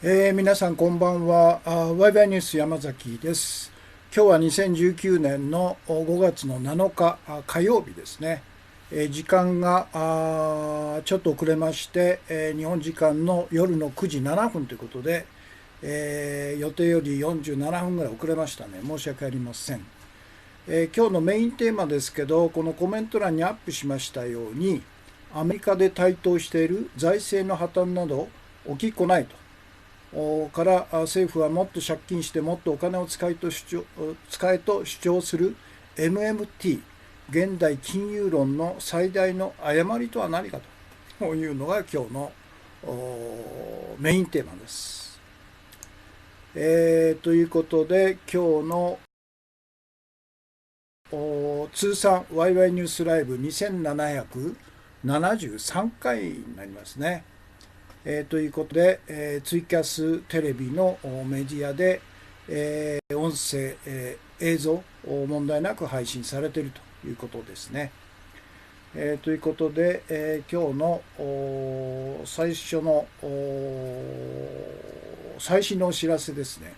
皆さんこんばんは。ワイワイニュース山崎です。今日は2019年の5月の7日火曜日ですね。時間がちょっと遅れまして、日本時間の夜の9時7分ということで、予定より47分ぐらい遅れましたね。申し訳ありません。今日のメインテーマですけど、このコメント欄にアップしましたように、アメリカで台頭している財政の破綻など起きっこないと。から政府はもっと借金してもっとお金を使えと主張する MMT 現代金融論の最大の誤りとは何かというのが今日のメインテーマです。ということで今日の通算ワイワイニュースライブ2773回になりますね。ということで、ツイキャステレビのメディアで、音声、映像問題なく配信されているということですね。ということで、今日の最初の最新のお知らせですね。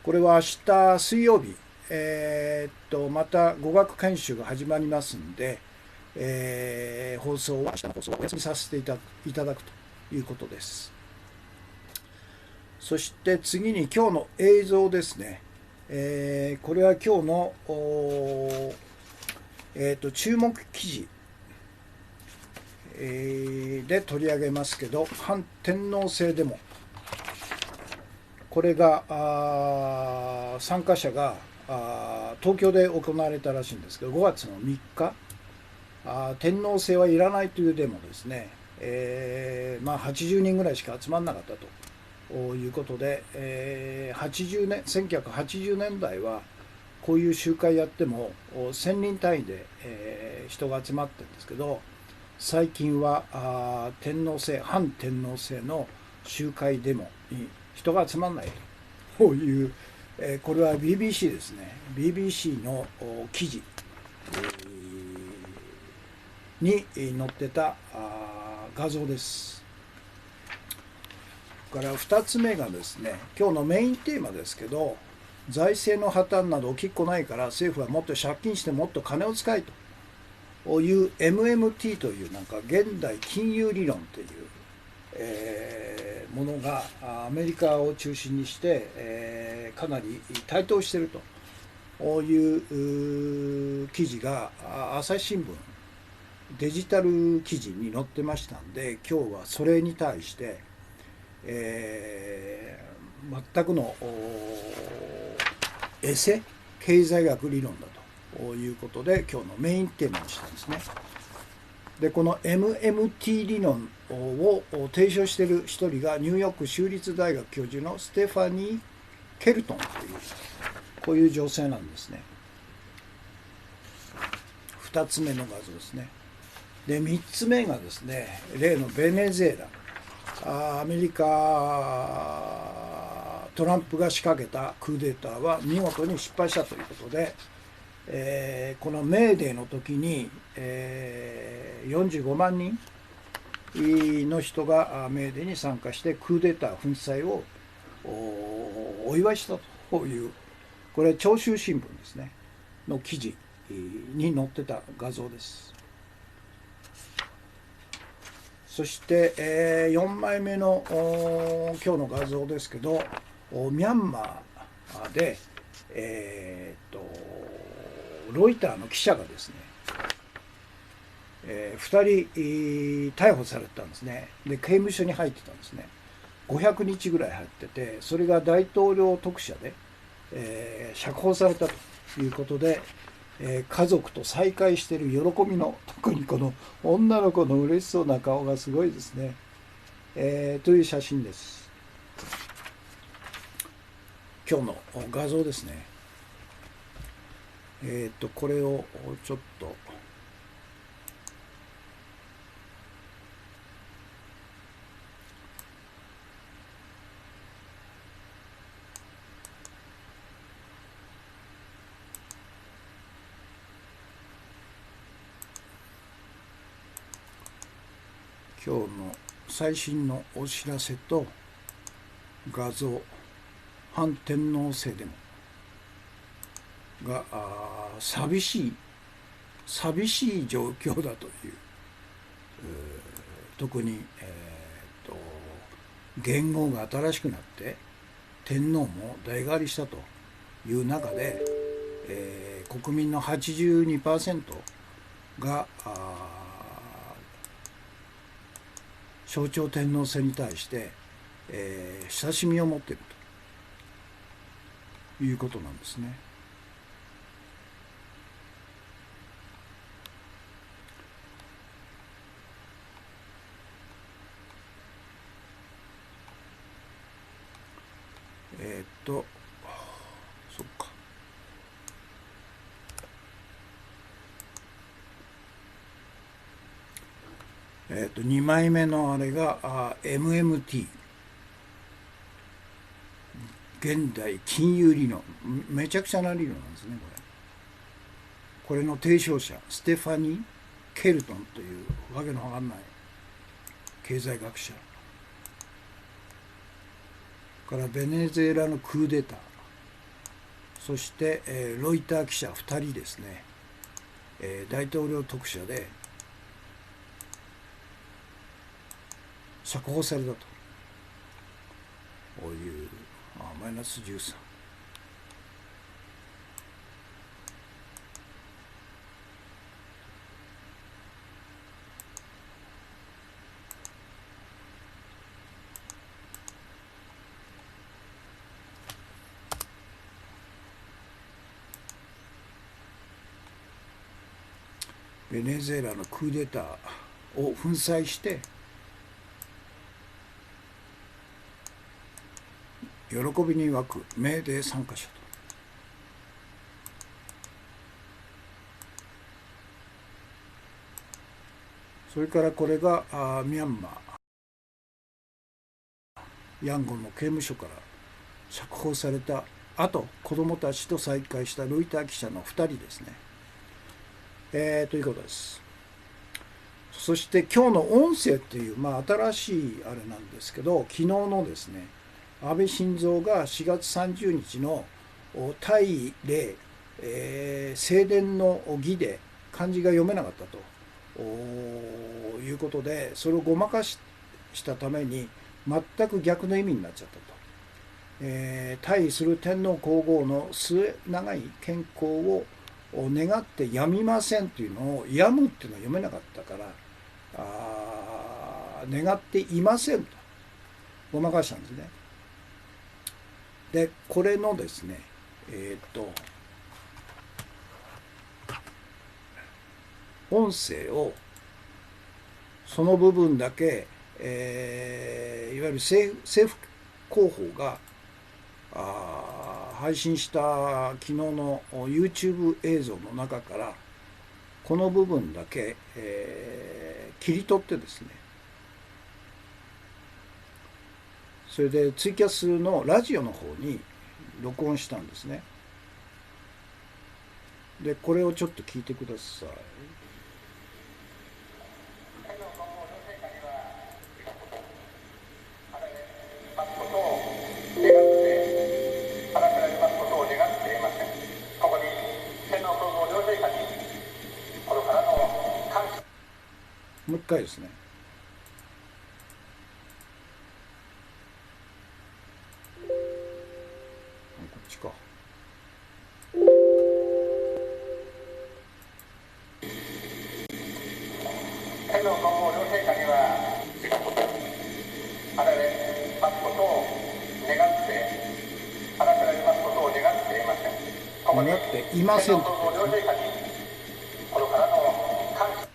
これは明日水曜日、また語学研修が始まりますんで、明日の放送はお休みさせていただくということです。そして次に今日の映像ですね。これは今日の注目記事、で取り上げますけど、反天皇制デモ、これが参加者が東京で行われたらしいんですけど、5月の3日、天皇制はいらないというデモですね。80人ぐらいしか集まらなかったということで、1980年代はこういう集会やっても1000人単位で、人が集まってるんですけど、最近は反天皇制の集会デモに人が集まらないという、これは BBC ですね。BBC の記事に載ってた画像です。から2つ目がですね、今日のメインテーマですけど、財政の破綻など起きっこないから政府はもっと借金してもっと金を使いという MMT というなんか現代金融理論という、ものがアメリカを中心にして、かなり台頭しているという記事が朝日新聞デジタル記事に載ってましたんで、今日はそれに対して、全くのエセ経済学理論だということで今日のメインテーマにしたんですね。でこの MMT 理論を提唱している一人がニューヨーク州立大学教授のステファニー・ケルトンというこういう女性なんですね。2つ目の画像ですね。で3つ目がですね、例のベネズエラ、アメリカトランプが仕掛けたクーデターは見事に失敗したということで、このメーデーの時に、45万人の人がメーデーに参加してクーデター粉砕をお祝いしたという、これは長州新聞ですねの記事に載ってた画像です。そして、4枚目の今日の画像ですけど、ミャンマーで、ロイターの記者がですね、2人逮捕されたんですね。で刑務所に入ってたんですね。500日ぐらい入ってて、それが大統領特赦で、釈放されたということで、家族と再会している喜びの、特にこの女の子の嬉しそうな顔がすごいですね。という写真です。今日の画像ですね。これをちょっと今日の最新のお知らせと画像反天皇制デモが寂しい状況だという、特に、元号が新しくなって天皇も代替わりしたという中で、国民の 82% が象徴天皇制に対して、親しみを持っているということなんですね。そっか。2枚目のあれがMMT、現代金融理論、めちゃくちゃな理論なんですね、これの提唱者ステファニー・ケルトンというわけのわかんない経済学者からベネズエラのクーデター、そして、ロイター記者2人ですね、大統領特赦で釈放されたという、マイナス13。ベネズエラのクーデターを粉砕して喜びに沸くメーデー参加者と。それからこれがミャンマーヤンゴンの刑務所から釈放された後、子どもたちと再会したロイター記者の2人ですね。ということです。そして今日の音声っていう、新しいあれなんですけど、昨日のですね、安倍晋三が4月30日の大礼、正殿の儀で漢字が読めなかったということで、それをごまかしたために全く逆の意味になっちゃったと。退位する天皇皇后の末長い健康を願ってやみませんというのを、やむっていうのは読めなかったから、願っていませんとごまかしたんですね。でこれのですね、音声をその部分だけ、いわゆる政府広報が配信した昨日の YouTube 映像の中からこの部分だけ、切り取ってですね、それでツイキャスのラジオの方に録音したんですね。でこれをちょっと聞いてください。もう一回ですね。こっちか。天皇皇后両陛下にはあられますことを願ってあらせられますことを願っていません。ここに願っていませんと。天皇皇后両陛下に心からの感謝。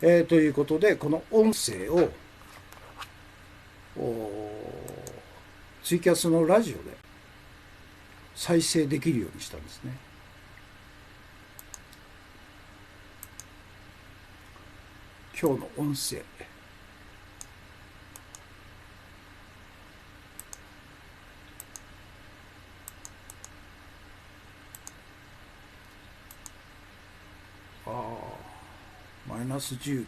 ということで、この音声をツイキャスのラジオで再生できるようにしたんですね。今日の音声。マイナス15、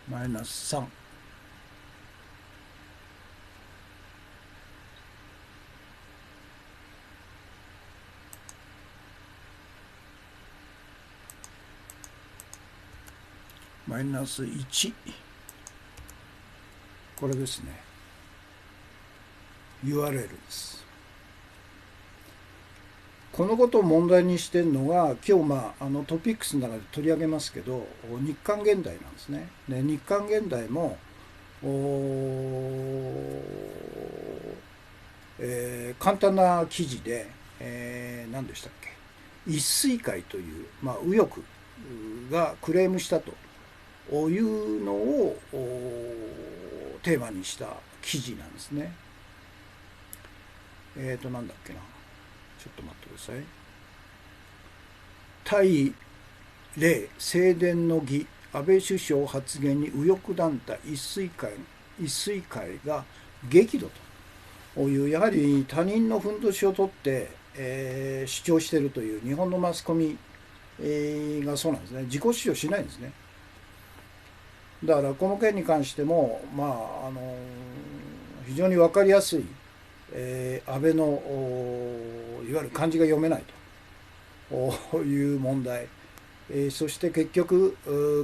マイナス3、マイナス1、これですね。URL です。このことを問題にしているのが、今日トピックスの中で取り上げますけど、日刊現代なんですね。で、日刊現代も簡単な記事で、何でしたっけ、一水会という、右翼がクレームしたというのをテーマにした記事なんですね。なんだっけな、ちょっと待ってください。対例正殿の儀、安倍首相発言に右翼団体一水会が激怒という、やはり他人のふんどしを取って、主張しているという日本のマスコミ、がそうなんですね。自己主張しないんですね。だからこの件に関しても、非常に分かりやすい、安倍のいわゆる漢字が読めないという問題、そして結局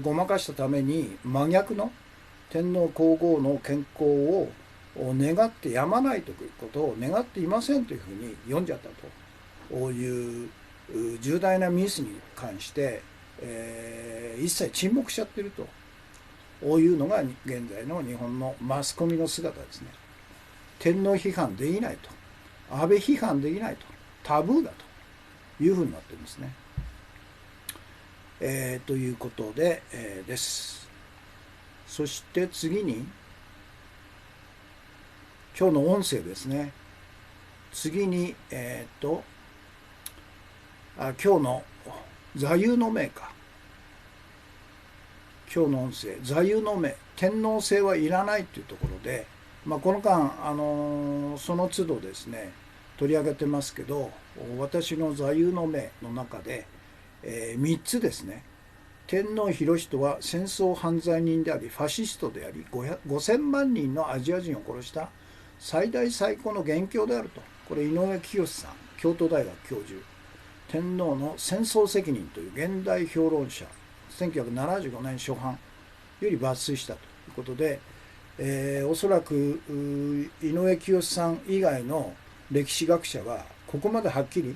ごまかしたために真逆の天皇皇后の健康を願ってやまないということを願っていませんというふうに読んじゃったという重大なミスに関して、一切沈黙しちゃってるというのが現在の日本のマスコミの姿ですね。天皇批判できないと、安倍批判できないと、タブーだというふうになってるんですね。ということで、です。そして次に今日の音声ですね。次に今日の座右の銘か。今日の音声、座右の銘、天皇制はいらないというところで、この間その都度ですね取り上げてますけど、私の座右の銘の中で、3つですね。天皇裕仁は戦争犯罪人でありファシストであり5000万人のアジア人を殺した最大最高の元凶であると。これ井上清さん、京都大学教授、天皇の戦争責任という現代評論者、1975年初版より抜粋したということで、おそらく井上清さん以外の歴史学者はここまではっきり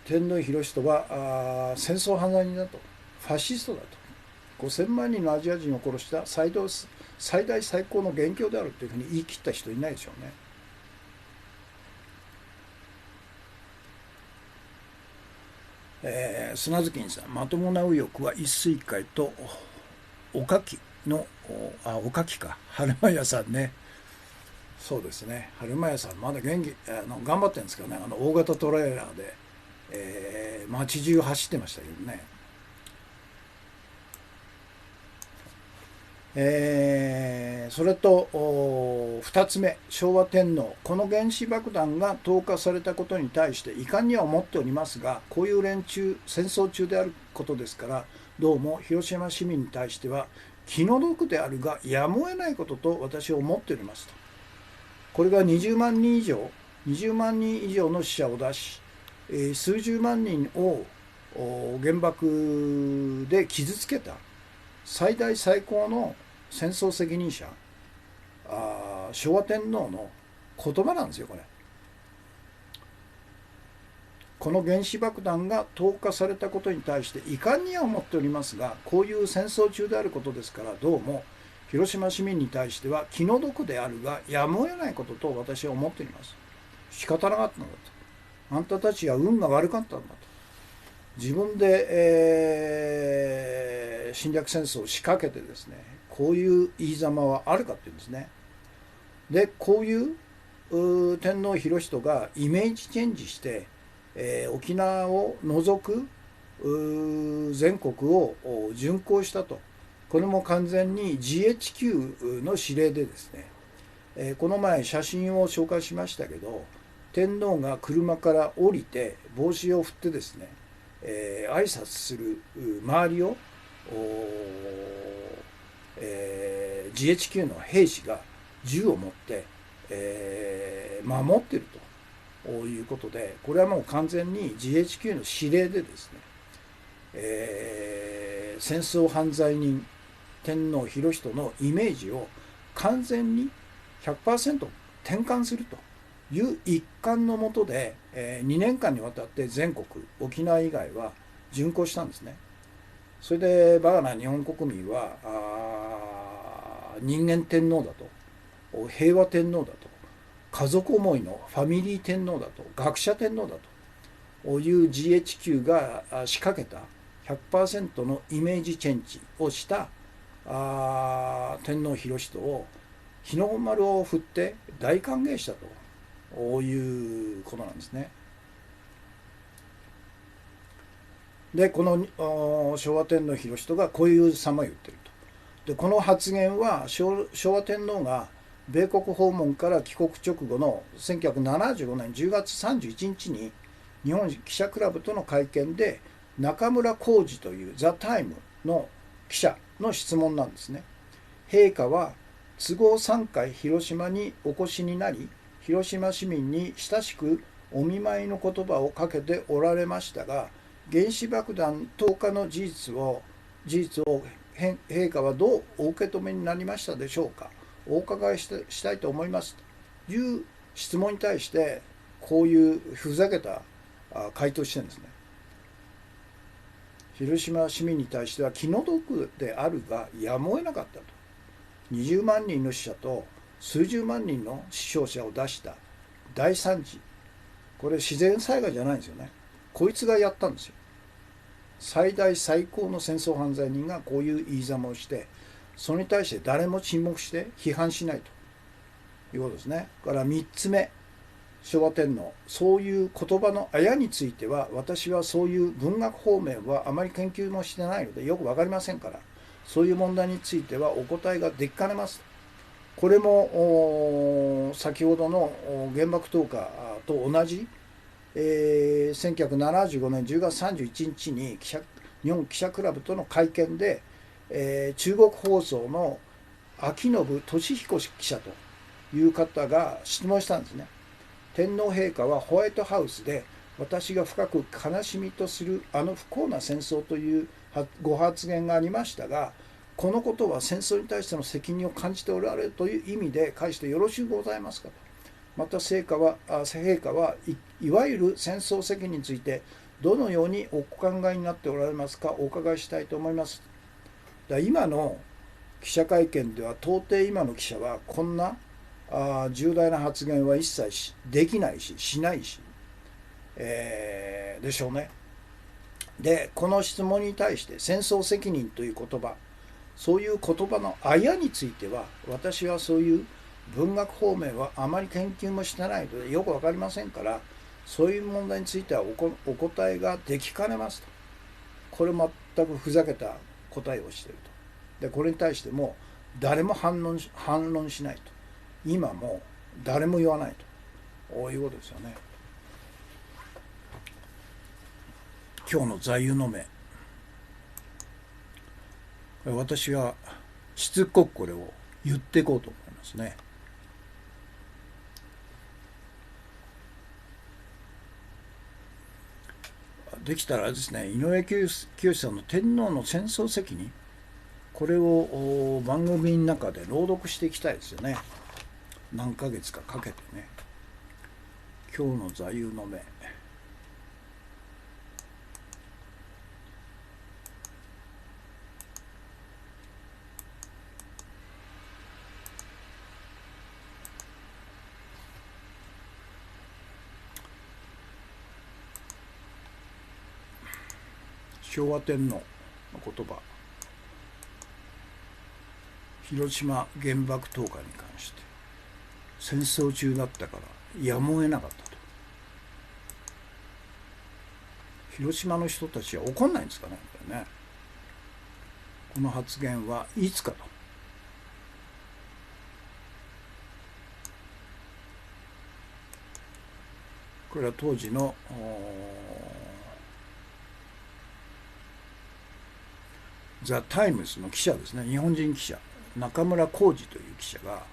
天皇裕仁は戦争犯罪人だと、ファシストだと、5000万人のアジア人を殺した最大最高の元凶であるというふうに言い切った人いないでしょうね。砂月さん、まともな右翼は一水会とおかきのおかきか、春間屋さんね。そうですね、春間屋さんまだ元気頑張ってるんですけどね。大型トレーラーで、街中走ってましたけどね。それと2つ目、昭和天皇、この原子爆弾が投下されたことに対して遺憾には思っておりますが、こういう連中戦争中であることですから、どうも広島市民に対しては気の毒であるがやむを得ないことと私は思っておりますと。これが20万人以上の死者を出し、数十万人を原爆で傷つけた最大最高の戦争責任者、昭和天皇の言葉なんですよ、これ。この原子爆弾が投下されたことに対して遺憾には思っておりますが、こういう戦争中であることですから、どうも広島市民に対しては気の毒であるがやむを得ないことと私は思っております。仕方なかったのだと。あんたたちは運が悪かったんだと。自分で、侵略戦争を仕掛けてですね、こういう言いざまはあるかっていうんですね。で、こういう天皇裕仁がイメージチェンジして、沖縄を除く全国を巡航したと。これも完全に GHQ の指令でですね、この前写真を紹介しましたけど、天皇が車から降りて帽子を振ってですね、挨拶する周りを、GHQ の兵士が銃を持って、守っているということで、これはもう完全に GHQ の指令でですね、戦争犯罪人天皇裕仁のイメージを完全に 100% 転換するという一環のもとで、2年間にわたって全国沖縄以外は巡行したんですね。それでバカな日本国民は人間天皇だと、平和天皇だと、家族思いのファミリー天皇だと、学者天皇だという GHQ が仕掛けた 100% のイメージチェンジをした天皇裕仁を日の丸を振って大歓迎したということなんですね。でこの昭和天皇裕仁がこういう様を言ってると。でこの発言は昭和天皇が米国訪問から帰国直後の1975年10月31日に日本記者クラブとの会見で中村浩二というザ・タイムの記者の質問なんですね。陛下は都合3回広島にお越しになり、広島市民に親しくお見舞いの言葉をかけておられましたが、原子爆弾投下の事実を陛下はどうお受け止めになりましたでしょうか。お伺いしたいと思いますという質問に対してこういうふざけた回答してるんですね。広島市民に対しては気の毒であるがやむを得なかったと。20万人の死者と数十万人の死傷者を出した大惨事、これ自然災害じゃないんですよね。こいつがやったんですよ。最大最高の戦争犯罪人がこういう言いざまをして、それに対して誰も沈黙して批判しないということですね。だから3つ目、昭和天皇、そういう言葉のあやについては私はそういう文学方面はあまり研究もしてないのでよく分かりませんから、そういう問題についてはお答えができかねます。これも先ほどの原爆投下と同じ、1975年10月31日に日本記者クラブとの会見で、中国放送の秋信俊彦記者という方が質問したんですね。天皇陛下はホワイトハウスで私が深く悲しみとするあの不幸な戦争というご発言がありましたが、このことは戦争に対しての責任を感じておられるという意味で返してよろしゅうございますかと。また陛下はいわゆる戦争責任についてどのようにお考えになっておられますかお伺いしたいと思います。今の記者会見では到底今の記者はこんな重大な発言は一切できないししないし、でしょうね。でこの質問に対して戦争責任という言葉、そういう言葉のあやについては私はそういう文学方面はあまり研究もしてないのでよく分かりませんから、そういう問題についてはお答えができかねますと。これ全くふざけた答えをしていると。でこれに対しても誰も反論しないと。今も誰も言わないということですよね。今日の座右の銘、私はしつこくこれを言っていこうと思いますね。できたらですね、井上清さんの天皇の戦争責任、これを番組の中で朗読していきたいですよね。何ヶ月かかけてね。今日の座右の銘、昭和天皇の言葉、広島原爆投下に関して戦争中だったからやむを得なかったと。広島の人たちは怒んないんですかね、これね。この発言はいつかと。これは当時のザ・タイムズの記者ですね、日本人記者、中村浩二という記者が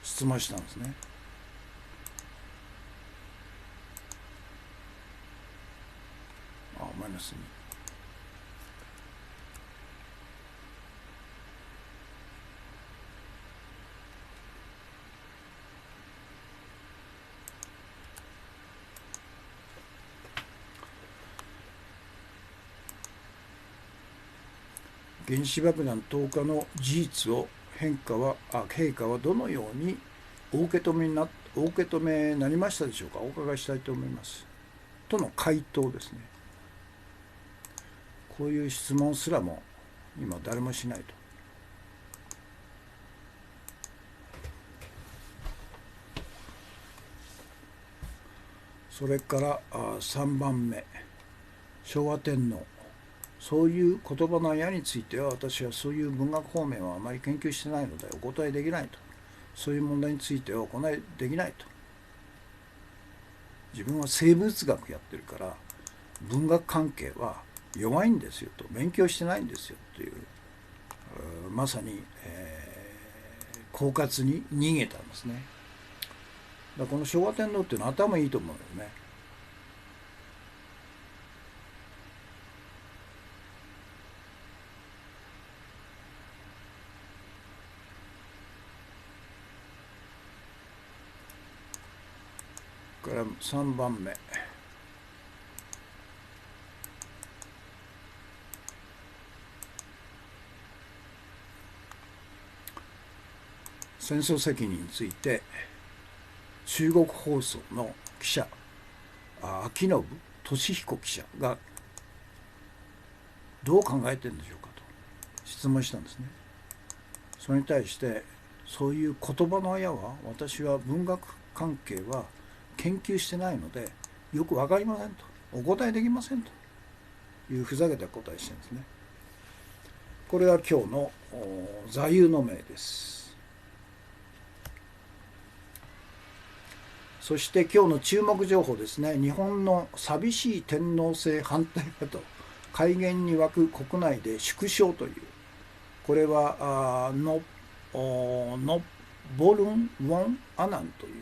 質問したんですね。マイナスに。原子爆弾投下の事実を陛下はどのようにお受け止めになりましたでしょうか。お伺いしたいと思います。との回答ですね。こういう質問すらも今誰もしないと。それから3番目、昭和天皇。そういう言葉の矢については、私はそういう文学方面はあまり研究してないのでお答えできないと。そういう問題についてはお答えできないと。自分は生物学やってるから文学関係は弱いんですよと、勉強してないんですよという、まさに、狡猾に逃げたんですね。だからこの昭和天皇っていうのは頭いいと思うよね。から3番目、戦争責任について中国放送の記者秋信俊彦記者がどう考えてるんでしょうかと質問したんですね。それに対して、そういう言葉の矢は私は文学関係は研究してないのでよく分かりませんと、お答えできませんというふざけた答えしてるんですね。これが今日の座右の銘です。そして今日の注目情報ですね。日本の寂しい天皇制反対派と改元に沸く国内で縮小という、これはノボルン・ウォン・アナンという、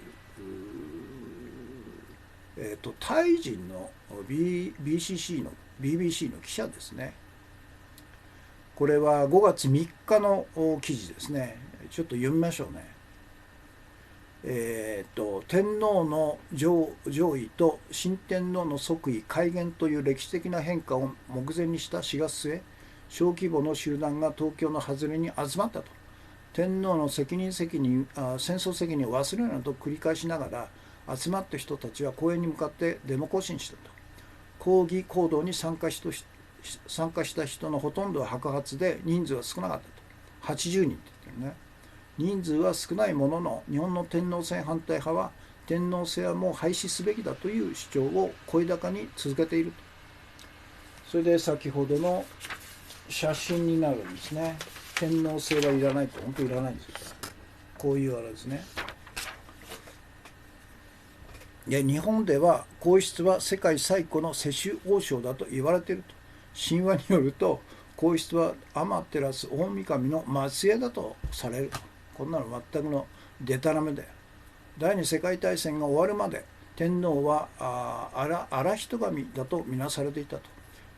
タイ人の BBC の記者ですね。これは5月3日の記事ですね。ちょっと読みましょうね。天皇の上位と新天皇の即位改元という歴史的な変化を目前にした4月末、小規模の集団が東京の外れに集まったと。天皇の戦争責任を忘れるなと繰り返しながら、集まった人たちは公園に向かってデモ行進したと。抗議行動に参加した人のほとんどは白髪で、人数は少なかったと。80人って言ってるね。人数は少ないものの、日本の天皇制反対派は天皇制はもう廃止すべきだという主張を声高に続けていると。それで先ほどの写真になるんですね。天皇制はいらないと。本当にいらないんですよ。こういうあれですね。日本では皇室は世界最古の世襲王将だと言われていると。神話によると皇室は天照大神の末裔だとされると。こんなの全くのデタラメだよ。第二次世界大戦が終わるまで天皇は荒人神だとみなされていたと。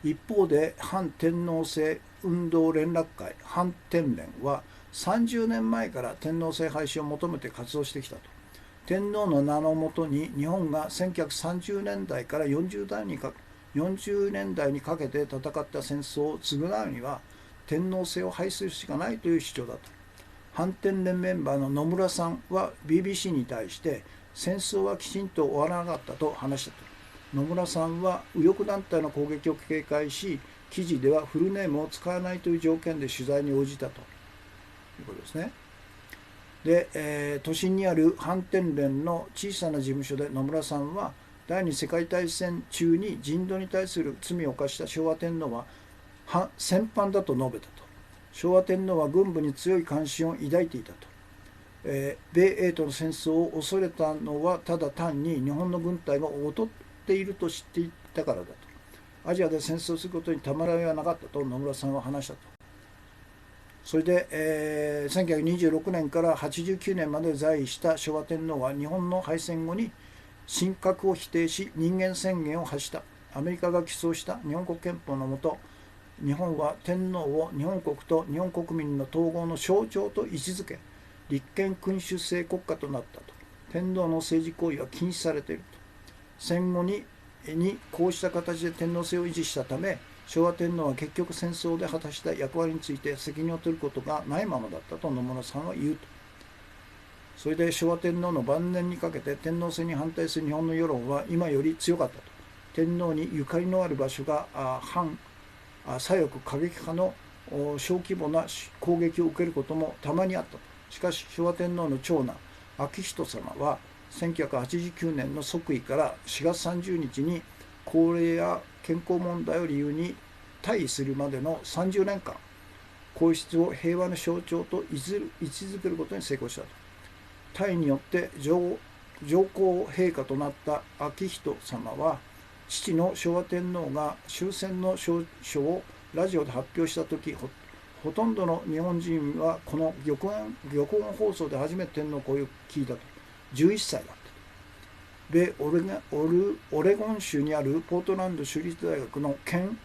一方で反天皇制運動連絡会反天連は30年前から天皇制廃止を求めて活動してきたと。天皇の名のもとに日本が1930年代から40年代にかけて戦った戦争を償うには天皇制を廃止するしかないという主張だと。反天連メンバーの野村さんは BBC に対して戦争はきちんと終わらなかったと話したと。野村さんは右翼団体の攻撃を警戒し、記事ではフルネームを使わないという条件で取材に応じたということですね。で、都心にある反天連の小さな事務所で野村さんは、第二次世界大戦中に人道に対する罪を犯した昭和天皇は戦犯だと述べたと。昭和天皇は軍部に強い関心を抱いていたと。米英との戦争を恐れたのはただ単に日本の軍隊が劣っていると知っていたからだと。アジアで戦争することにためらいはなかったと野村さんは話したと。それで、1926年から89年まで在位した昭和天皇は日本の敗戦後に神格を否定し人間宣言を発した。アメリカが起草した日本国憲法のもと、日本は天皇を日本国と日本国民の統合の象徴と位置づけ、立憲君主制国家となったと。天皇の政治行為は禁止されていると。戦後にこうした形で天皇制を維持したため、昭和天皇は結局戦争で果たした役割について責任を取ることがないままだったと野村さんは言うと。それで昭和天皇の晩年にかけて天皇制に反対する日本の世論は今より強かったと。天皇にゆかりのある場所が反左翼過激派の小規模な攻撃を受けることもたまにあったと。しかし昭和天皇の長男昭仁様は1989年の即位から4月30日に高齢や健康問題を理由に退位するまでの30年間、皇室を平和の象徴と位置づけることに成功したと。退位によって上皇陛下となった昭仁様は、父の昭和天皇が終戦の詔書をラジオで発表したとき、ほとんどの日本人はこの玉音放送で初めて天皇声を聞いたと。11歳だった。米オレゴン州にあるポートランド州立大学のケン・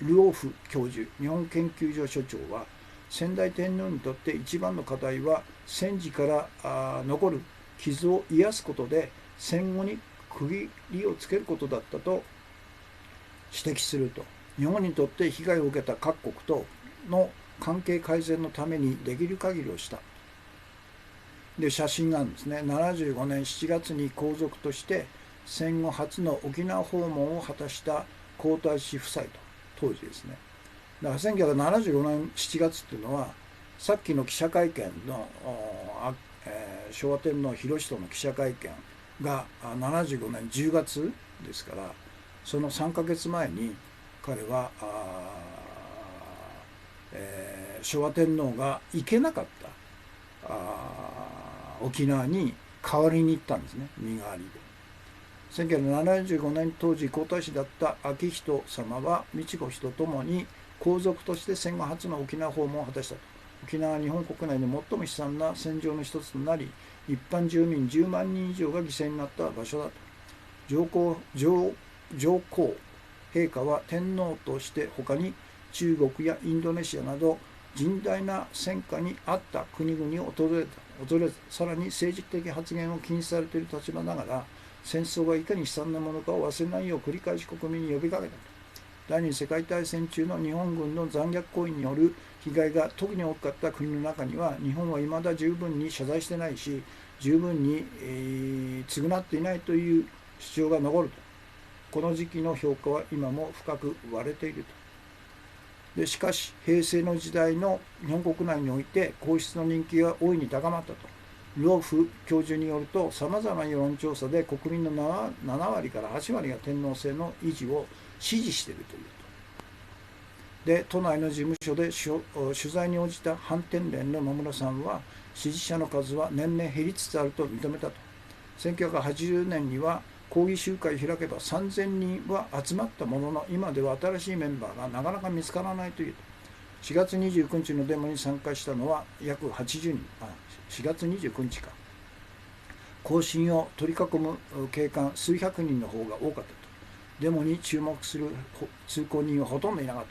ルオフ教授、日本研究所所長は、先代天皇にとって一番の課題は戦時から残る傷を癒すことで戦後に区切りをつけることだったと指摘すると。日本にとって被害を受けた各国との関係改善のためにできる限りをした。で、写真があるんですね。75年7月に皇族として戦後初の沖縄訪問を果たした皇太子夫妻と、当時ですね。だから1975年7月っていうのは、さっきの記者会見の昭和天皇裕仁の記者会見が75年10月ですから、その3ヶ月前に彼は昭和天皇が行けなかった沖縄に代わりに行ったんですね、身代わりで。1975年当時皇太子だった昭仁様は美智子氏と共に皇族として戦後初の沖縄訪問を果たしたと。沖縄は日本国内で最も悲惨な戦場の一つとなり、一般住民10万人以上が犠牲になった場所だと。上皇陛下は天皇として他に中国やインドネシアなど甚大な戦火にあった国々を訪れず、さらに政治的発言を禁止されている立場ながら、戦争がいかに悲惨なものかを忘れないよう繰り返し国民に呼びかけたと。第二次世界大戦中の日本軍の残虐行為による被害が特に大きかった国の中には、日本は未だ十分に謝罪してないし、十分に、償っていないという主張が残ると。この時期の評価は今も深く割れていると。でしかし平成の時代の日本国内において皇室の人気が大いに高まったと。ルオフ教授によると、さまざまな世論調査で国民の 7割から8割が天皇制の維持を支持しているというと。で、都内の事務所で取材に応じた反天連の野村さんは、支持者の数は年々減りつつあると認めたと。1980年には抗議集会を開けば3000人は集まったものの、今では新しいメンバーがなかなか見つからないというと。4月29日のデモに参加したのは約80人、4月29日か。行進を取り囲む警官数百人の方が多かったと。デモに注目する通行人はほとんどいなかった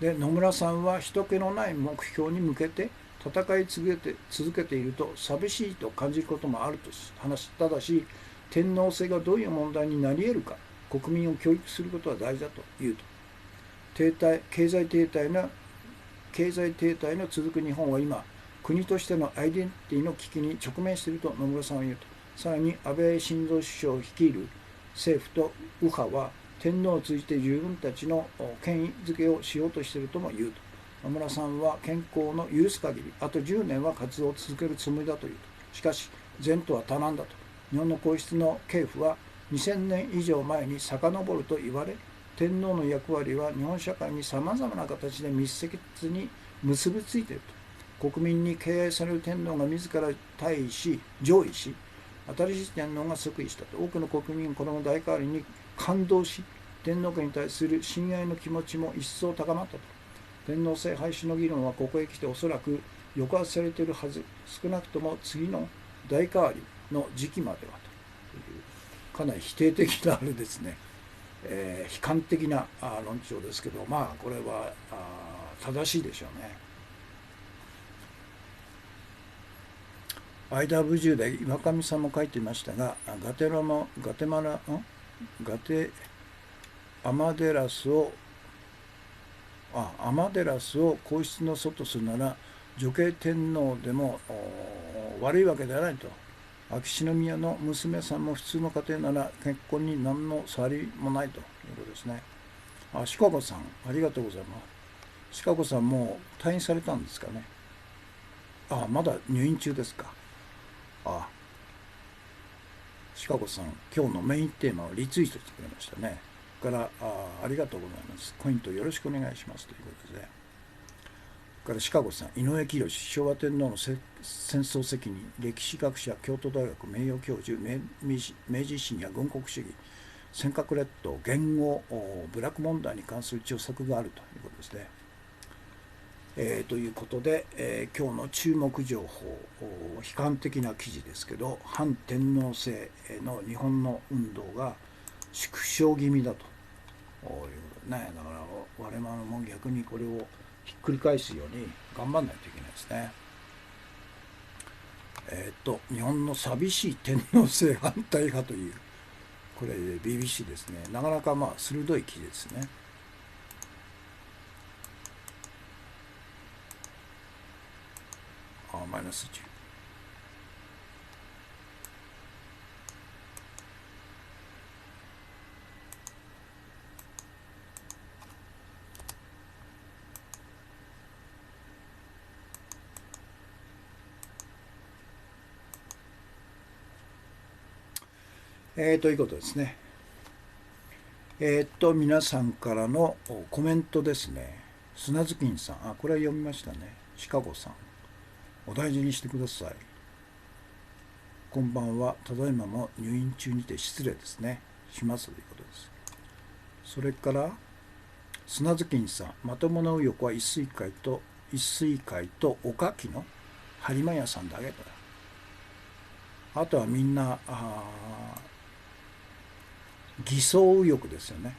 と。で、野村さんは人気のない目標に向けて戦い続けていると寂しいと感じることもあると話した。ただし、天皇制がどういう問題になり得るか、国民を教育することは大事だというと。経済停滞の続く日本は今、国としてのアイデンティティの危機に直面していると野村さんは言うと。さらに安倍晋三首相を率いる政府と右派は天皇を通じて自分たちの権威づけをしようとしているとも言うと。野村さんは健康の許す限りあと10年は活動を続けるつもりだというと。しかし前途は多難だと。日本の皇室の系譜は2000年以上前に遡ると言われ、天皇の役割は日本社会にさまざまな形で密接に結びついていると。国民に敬愛される天皇が自ら上位し、新しい天皇が即位したと。多くの国民はこの大変わりに感動し、天皇家に対する親愛の気持ちも一層高まったと。天皇制廃止の議論はここへ来ておそらく抑圧されているはず。少なくとも次の大変わりの時期まではという、かなり否定的なあれですね、悲観的な論調ですけど、まあこれは正しいでしょうね。IW10で岩上さんも書いていましたが、アマデラスを皇室の祖とするなら女系天皇でも悪いわけではないと。秋篠宮の娘さんも普通の家庭なら結婚に何の障りもないということですね。シカゴさん、ありがとうございます。シカゴさんもう退院されたんですかね。まだ入院中ですか。シカゴさん、今日のメインテーマをリツイートしてくれましたね。からありがとうございます。コイントよろしくお願いしますということで。からシカゴさん、井上清昭和天皇の戦争責任、歴史学者、京都大学名誉教授、明治維新や軍国主義、尖閣列島、元号、部落問題に関する著作があるということですね。ということで、今日の注目情報、悲観的な記事ですけど、反天皇制の日本の運動が縮小気味だということね。だから我々も逆にこれをひっくり返すように頑張らないといけないですね。日本の寂しい天皇制反対派という、これ BBC ですね。なかなか鋭い記事ですね。マイナス10。ということですね。皆さんからのコメントですね。砂月金さん、これは読みましたね。シカゴさん、お大事にしてください。こんばんは。ただいまも入院中にて失礼ですね。しますということです。それから砂月金さん、まともな右翼は一水会とおかきの播磨屋さんだけだ。あとはみんな偽装右翼ですよね。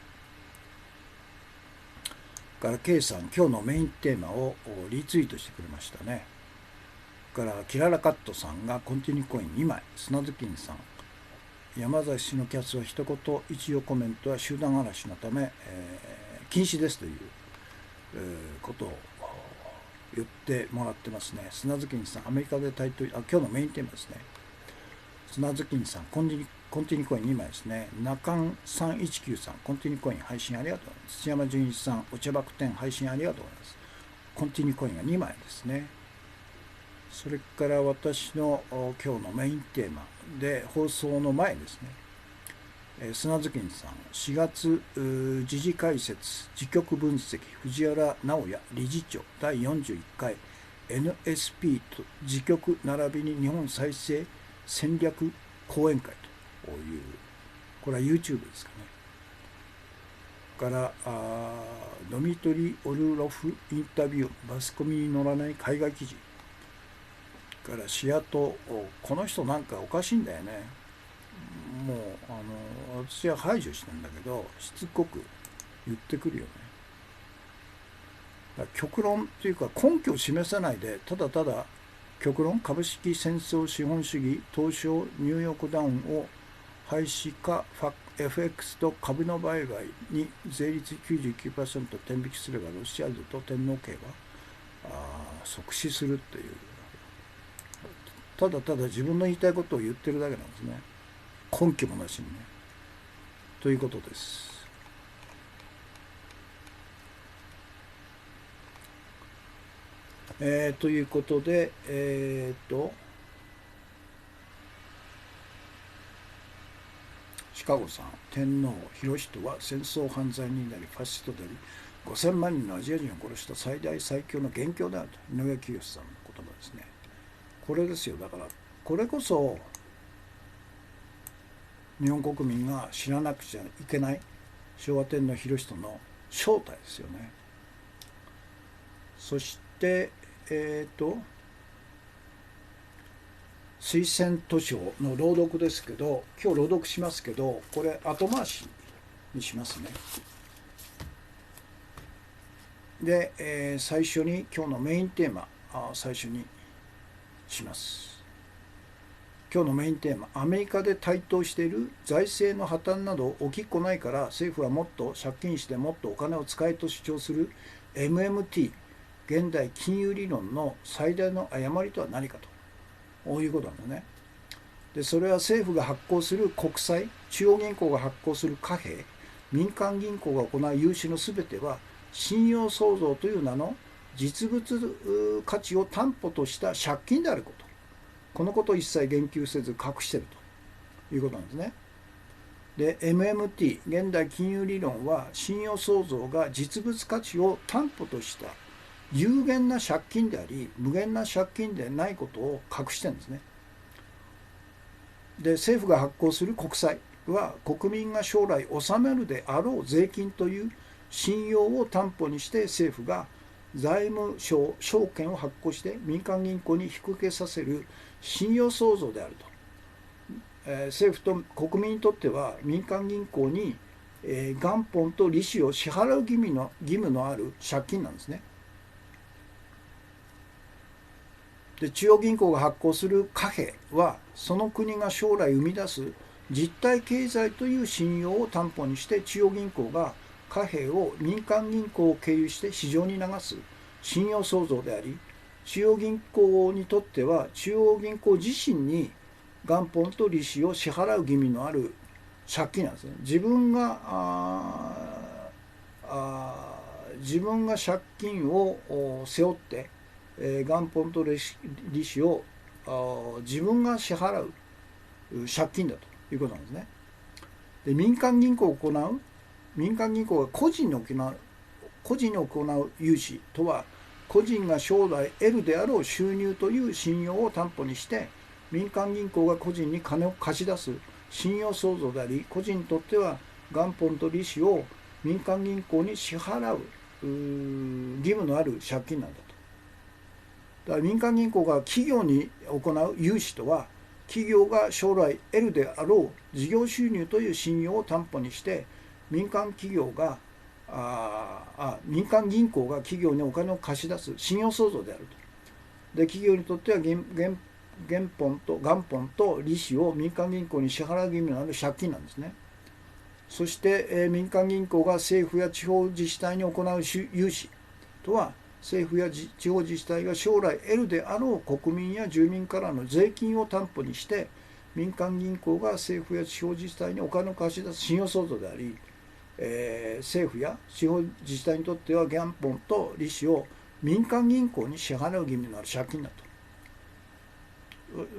から K さん、今日のメインテーマをリツイートしてくれましたね。からキララカットさんがコンティニューコイン2枚、砂月金さん、山崎氏のキャスは一言一応コメントは集団嵐のため、禁止ですという、ことを言ってもらってますね。砂月金さん、アメリカで今日のメインテーマですね。砂月金さん、コンティニューコイン2枚ですね。中ん319さん、コンティニューコイン配信ありがとうございます。土山純一さん、お茶爆店配信ありがとうございます。コンティニューコインが2枚ですね。それから私の今日のメインテーマで放送の前ですね。砂月金さん、4月時事解説、時局分析、藤原直也理事長第41回 NSP と時局並びに日本再生戦略講演会という、これは YouTube ですかね。からドミトリ・オルロフインタビュー、マスコミに載らない海外記事からシアト、この人なんかおかしいんだよね。もう私は排除してんだけどしつこく言ってくるよね。だから極論っていうか根拠を示さないでただただ極論、株式戦争資本主義東証ニューヨークダウンを廃止かFX と株の売買に税率 99% 転引きすればロシアルドと天皇家は即死するっていう、ただただ自分の言いたいことを言ってるだけなんですね。根拠もなしにね。ということです。ということで、シカゴさん、天皇裕仁は戦争犯罪人でありファシストであり5000万人のアジア人を殺した最大最強の元凶であると。井上清さんのですね。これですよ。だからこれこそ日本国民が知らなくちゃいけない昭和天皇裕仁の正体ですよね。そして推薦図書の朗読ですけど、今日朗読しますけど、これ後回しにしますね。で、最初に今日のメインテーマ最初にします。今日のメインテーマ、アメリカで台頭している財政の破綻など起きっこないから政府はもっと借金してもっとお金を使えと主張する MMT 現代金融理論の最大の誤りとは何かということなんですね。でそれは政府が発行する国債、中央銀行が発行する貨幣、民間銀行が行う融資のすべては信用創造という名の実物価値を担保とした借金であること、このことを一切言及せず隠しているということなんですね。で MMT 現代金融理論は信用創造が実物価値を担保とした有限な借金であり無限な借金でないことを隠してるんですね。で政府が発行する国債は国民が将来納めるであろう税金という信用を担保にして政府が財務省証券を発行して民間銀行に引き受けさせる信用創造であると。政府と国民にとっては民間銀行に元本と利子を支払う義務のある借金なんですね。で中央銀行が発行する貨幣はその国が将来生み出す実体経済という信用を担保にして中央銀行が貨幣を民間銀行を経由して市場に流す信用創造であり、中央銀行にとっては中央銀行自身に元本と利子を支払う義務のある借金なんですね。自分が借金を背負って元本と利子を自分が支払う借金だということなんですね。で民間銀行が個人に行う融資とは、個人が将来得るであろう収入という信用を担保にして民間銀行が個人に金を貸し出す信用創造であり、個人にとっては元本と利子を民間銀行に支払う義務のある借金なんだと。だから民間銀行が企業に行う融資とは、企業が将来得るであろう事業収入という信用を担保にして民間銀行が企業にお金を貸し出す信用創造であると。で企業にとっては元本と利子を民間銀行に支払う義務のある借金なんですね。そして、民間銀行が政府や地方自治体に行う融資とは、政府や地方自治体が将来得るであろう国民や住民からの税金を担保にして民間銀行が政府や地方自治体にお金を貸し出す信用創造であり、政府や地方自治体にとっては元本と利子を民間銀行に支払う義務のある借金だと。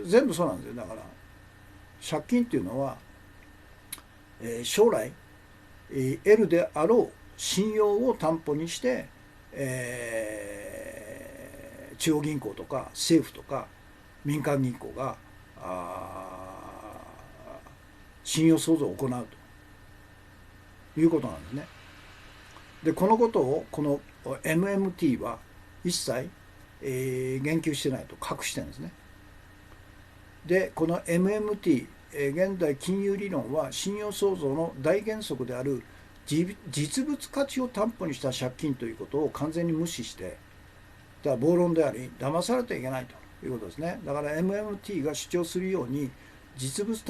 全部そうなんですよ。だから借金っていうのは、将来、得るであろう信用を担保にして、中央銀行とか政府とか民間銀行が信用創造を行うということなんですね。でこのことをこの MMT は一切、言及してないと隠してるんですね。でこの MMT、現代金融理論は信用創造の大原則である実物価値を担保にした借金ということを完全に無視して、だから暴論であり騙されてはいけないということですね。だから MMT が主張するように実物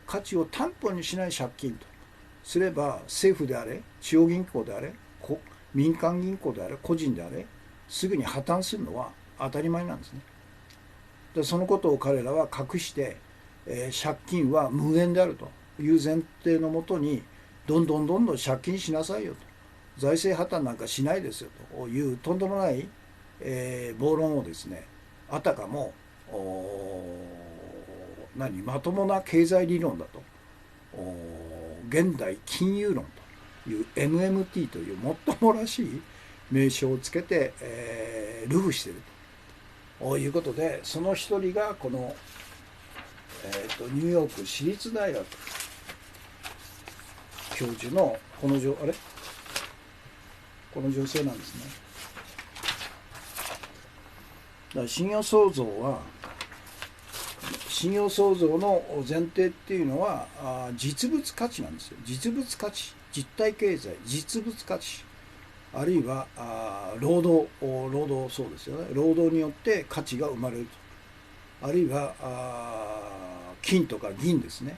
価値を担保にしない借金とすれば、政府であれ中央銀行であれ民間銀行であれ個人であれすぐに破綻するのは当たり前なんですね。でそのことを彼らは隠して、借金は無限であるという前提のもとにどんどん借金しなさいよと、財政破綻なんかしないですよというとんでもない、暴論をですね、あたかもまともな経済理論だと、現代金融論という MMT というもっともらしい名称をつけて、流布しているいうことで、その一人がこの、ニューヨーク市立大学教授のこの女性なんですね。だから信用創造の前提っていうのは実物価値なんですよ。実物価値、実体経済、実物価値、あるいは労働そうですよね。労働によって価値が生まれると。あるいは金とか銀ですね、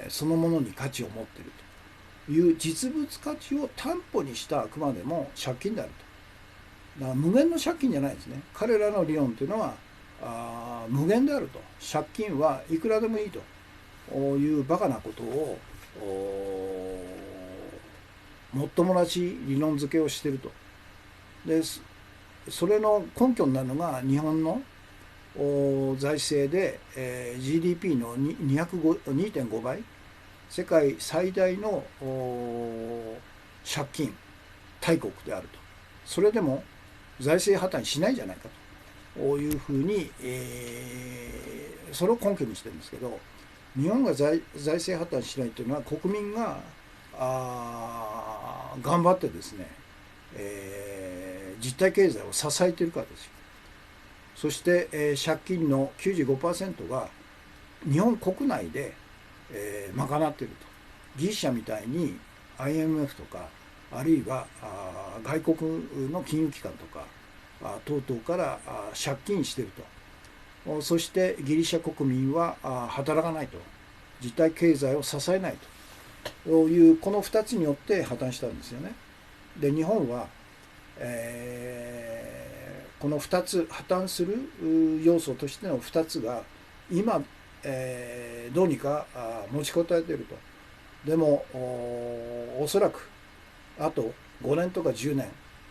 そのものに価値を持っているという実物価値を担保にしたあくまでも借金であると。だから無限の借金じゃないですね。彼らの理論というのは無限であると。借金はいくらでもいいというバカなことをもっともらし理論付けをしていると。でそれの根拠になるのが日本の財政で、GDP の2.5倍、世界最大の借金大国であると。それでも財政破綻しないじゃないかというふうに、それを根拠にしてるんですけど、日本が財政破綻しないというのは国民が頑張ってですね、実体経済を支えているからですよ。そして、借金の 95% が日本国内で、賄っていると。ギリシャみたいに IMF とか、あるいは外国の金融機関とか等々から借金していると。そしてギリシャ国民は働かないと。実体経済を支えないというこの2つによって破綻したんですよね。で日本は、この2つ破綻する要素としての2つが今、どうにか持ちこたえていると。でもおそらくあと5年とか10年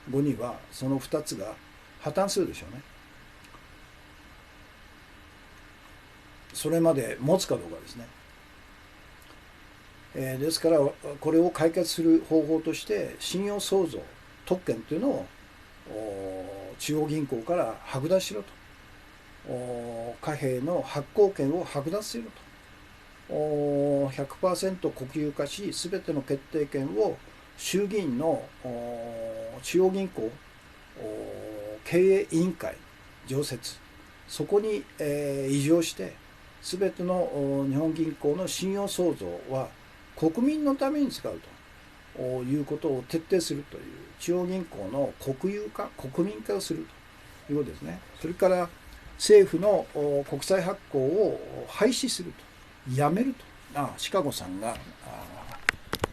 後にはその2つが破綻するでしょうね。それまで持つかどうかですね。ですからこれを解決する方法として信用創造特権というのを中央銀行から剥奪しろと。貨幣の発行権を剥奪すると。100% 国有化し全ての決定権を衆議院の中央銀行経営委員会常設、そこに移譲して全ての日本銀行の信用創造は国民のために使うということを徹底するという、中央銀行の国有化、国民化をするということですね。それから政府の国債発行を廃止すると、やめると。シカゴさんが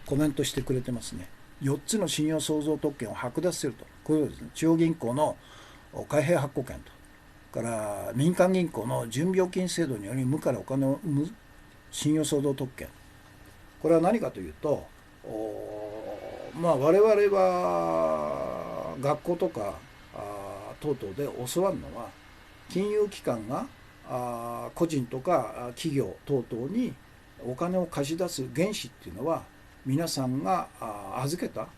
コメントしてくれてますね。4つの信用創造特権を剥奪すると。こういうことですね。中央銀行の貨幣発行権と、から民間銀行の準備預金制度により無からお金を生む信用創造特権。これは何かというと、我々は学校とか等々で教わるのは、金融機関が個人とか企業等々にお金を貸し出す原資っていうのは皆さんが預けた、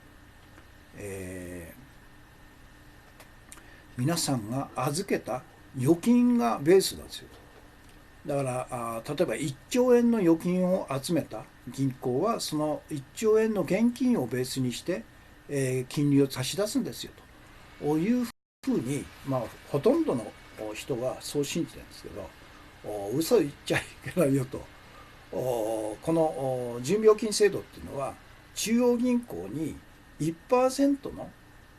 皆さんが預けた預金がベースなんですよ。だから例えば1兆円の預金を集めた銀行はその1兆円の現金をベースにして、金利を差し出すんですよというふうに、ほとんどの人がそう信じてるんですけど、嘘言っちゃいけないよと。この準備預金制度っていうのは中央銀行に 1% の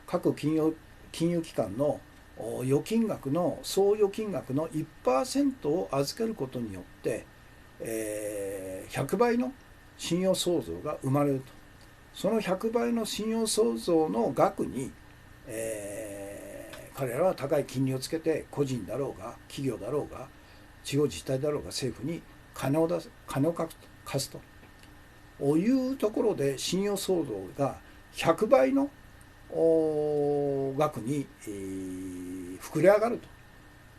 各金融機関の預金額の総預金額の 1% を預けることによって、100倍の信用創造が生まれると。その100倍の信用創造の額に、彼らは高い金利をつけて個人だろうが企業だろうが地方自治体だろうが政府に金を貸すというところで、信用創造が100倍の額に膨れ上がる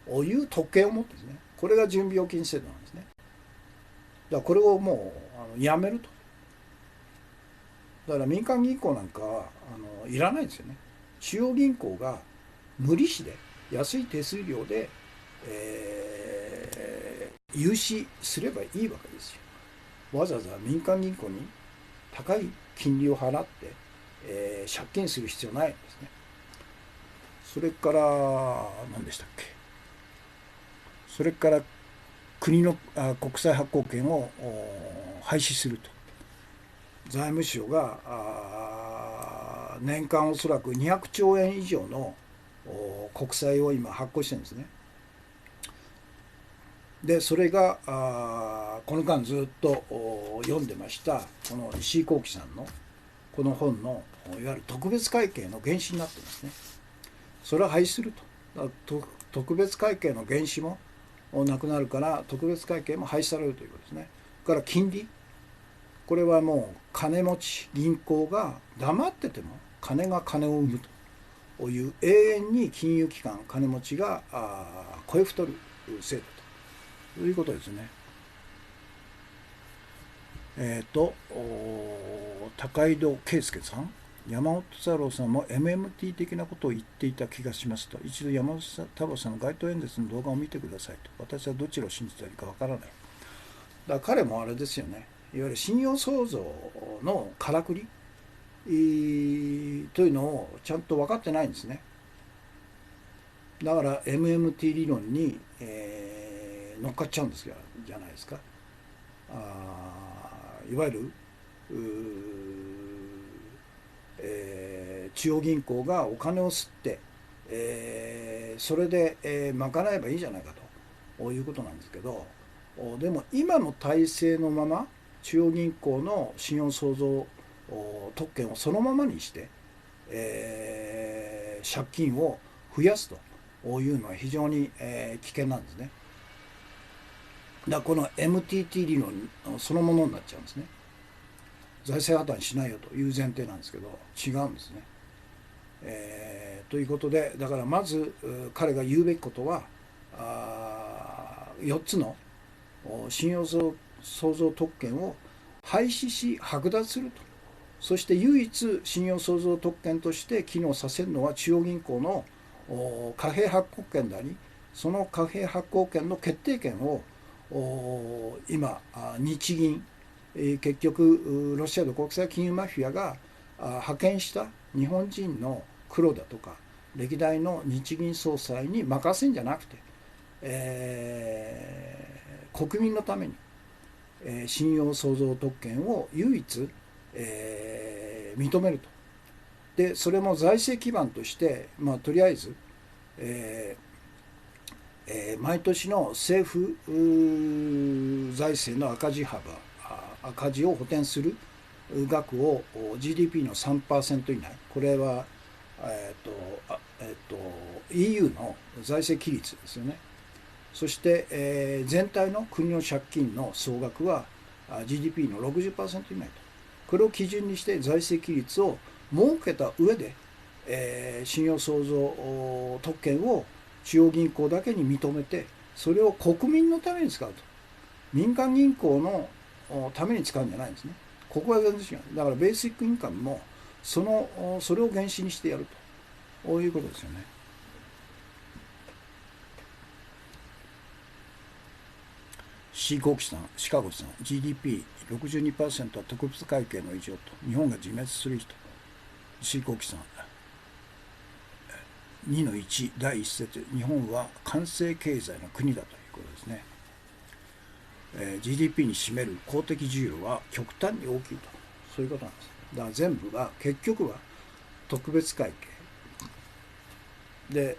という特権を持ってですね。これが準備預金制度なんですね。だからこれをもうやめると。だから民間銀行なんかはいらないですよね。中央銀行が無利子で安い手数料で、融資すればいいわけですよ。わざわざ民間銀行に高い金利を払って、借金する必要ないんですね。それから何でしたっけ、それから国の国債発行権を廃止すると。財務省が年間おそらく200兆円以上の国債を今発行してるんですね。でそれがこの間ずっと読んでましたこの石井幸喜さんのこの本のいわゆる特別会計の原資になってますね。それは廃止すると。特別会計の原資もなくなるから特別会計も廃止されるということですね。それから金利、これはもう金持ち銀行が黙ってても金が金を生むという永遠に金融機関金持ちが声太る制度ということですね。高井戸圭介さん、山本太郎さんも MMT 的なことを言っていた気がしますと、一度山本太郎さんの街頭演説の動画を見てくださいと。私はどちらを信じたらいいかわからない。だから彼もあれですよね、いわゆる信用創造のからくりというのをちゃんと分かってないんですね。だから MMT 理論に、乗っかっちゃうんですよじゃないですか。いわゆる中央銀行がお金を吸って、それで、賄えばいいじゃないかということなんですけど、でも今の体制のまま中央銀行の信用創造特権をそのままにして、借金を増やすというのは非常に、危険なんですね。だからこの MTT 理論そのものになっちゃうんですね。財政破綻しないよという前提なんですけど、違うんですね。ということで、だからまず彼が言うべきことは4つの信用創造特権を廃止し剥奪すると。そして唯一信用創造特権として機能させるのは中央銀行の貨幣発行権であり、その貨幣発行権の決定権を今日銀、結局ロシアの国際金融マフィアが派遣した日本人の黒田とか歴代の日銀総裁に任せんじゃなくて、国民のために、信用創造特権を唯一、認めると。でそれも財政基盤として、とりあえず、毎年の政府財政の赤字を補填する額を GDP の 3% 以内、これは、EU の財政規律ですよね。そして、全体の国の借金の総額は GDP の 60% 以内と。これを基準にして財政規律を設けた上で、信用創造特権を中央銀行だけに認めて、それを国民のために使うと。民間銀行のために使うんじゃないんですね。ここは全然違う。だからベーシックインカムもそれを原資にしてやると、こういうことですよね。シーコーキさん、シカゴさん、GDP62% は特別会計の異常と、日本が自滅する人。シーコーキさん、2の1、第1節、日本は完成経済の国だということですね。GDP に占める公的需要は極端に大きいと、そういうことなんです。だから全部は結局は特別会計で、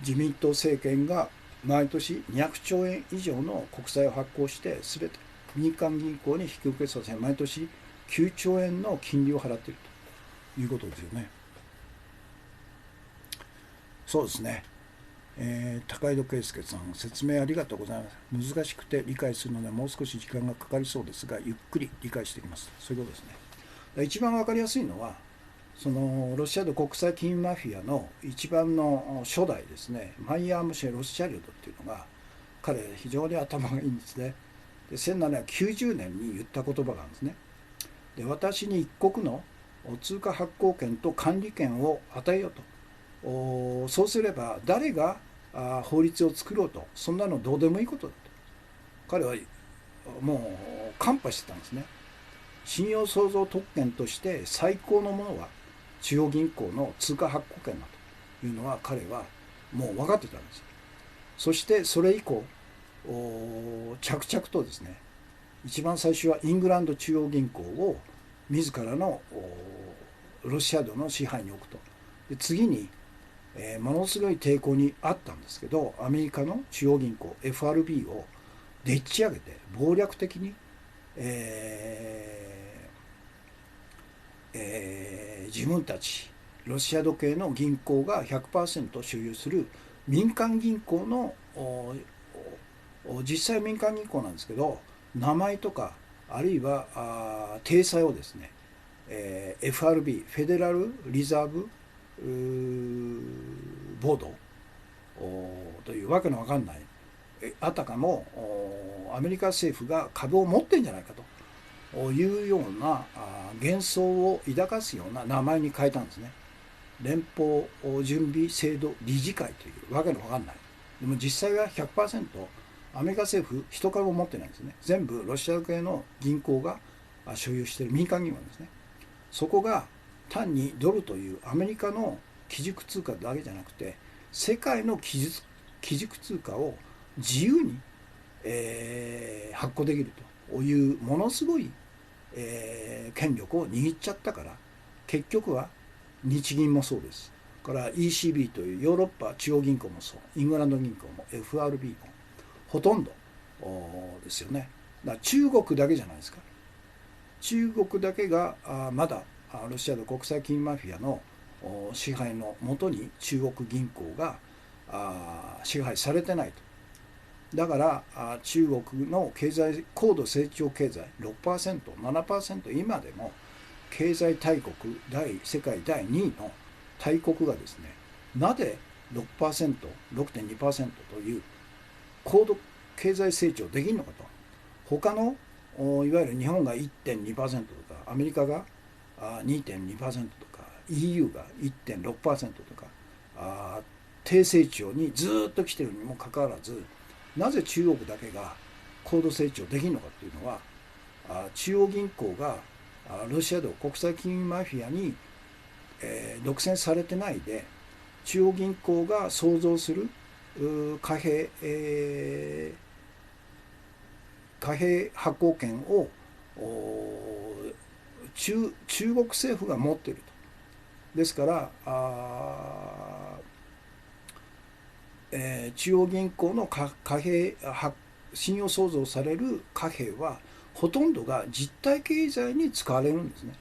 自民党政権が毎年200兆円以上の国債を発行して全て民間銀行に引き受けさせ、毎年9兆円の金利を払っているということですよね。そうですね。高井戸圭介さん、説明ありがとうございます。難しくて理解するのでもう少し時間がかかりそうですが、ゆっくり理解していきます。そういうことですね。一番わかりやすいのは、そのロシアの国際金融マフィアの一番の初代ですね、マイヤー・ムシェ・ロスチャルドっていうのが、彼非常に頭がいいんですね。で1790年に言った言葉があるんですね。で私に一国の通貨発行権と管理権を与えようと。そうすれば誰が法律を作ろうとそんなのどうでもいいことだと彼はもうカンパしてたんですね。信用創造特権として最高のものは中央銀行の通貨発行権だというのは彼はもう分かってたんです。そしてそれ以降着々とですね、一番最初はイングランド中央銀行を自らのロシア領の支配に置くと。で次に、ものすごい抵抗にあったんですけど、アメリカの中央銀行 FRB をでっち上げて暴力的に、自分たちロシア土系の銀行が 100% 所有する民間銀行の実際民間銀行なんですけど、名前とかあるいは体裁をですね、FRB フェデラルリザーブボードというわけのわかんないあたかもアメリカ政府が株を持ってんじゃないかというような幻想を抱かすような名前に変えたんですね。連邦準備制度理事会というわけのわかんない。でも実際は 100% アメリカ政府一株も持ってないんですね。全部ロシア系の銀行が所有している民間銀行なんですね。そこが単にドルというアメリカの基軸通貨だけじゃなくて世界の基軸通貨を自由に、発行できるというものすごい、権力を握っちゃったから、結局は日銀もそうです。から ECB というヨーロッパ中央銀行もそう、イングランド銀行も FRB もほとんどですよね。だから中国だけじゃないですか。中国だけがまだロシアの国際金マフィアの支配のもとに中国銀行が支配されてないと。だから中国の経済高度成長経済 6%、7% 今でも経済大国世界第2位の大国がですね、なぜ 6%、6.2% という高度経済成長できるのかと。他のいわゆる日本が 1.2% とかアメリカが 2.2% とか EU が 1.6% とか低成長にずっと来てるにもかかわらず、なぜ中国だけが高度成長できるのかというのは、中央銀行がロシアの国際金融マフィアに、独占されてないで、中央銀行が創造する貨幣、発行権を中国政府が持っていると。ですから中央銀行の貨幣信用創造される貨幣はほとんどが実体経済に使われるんですね。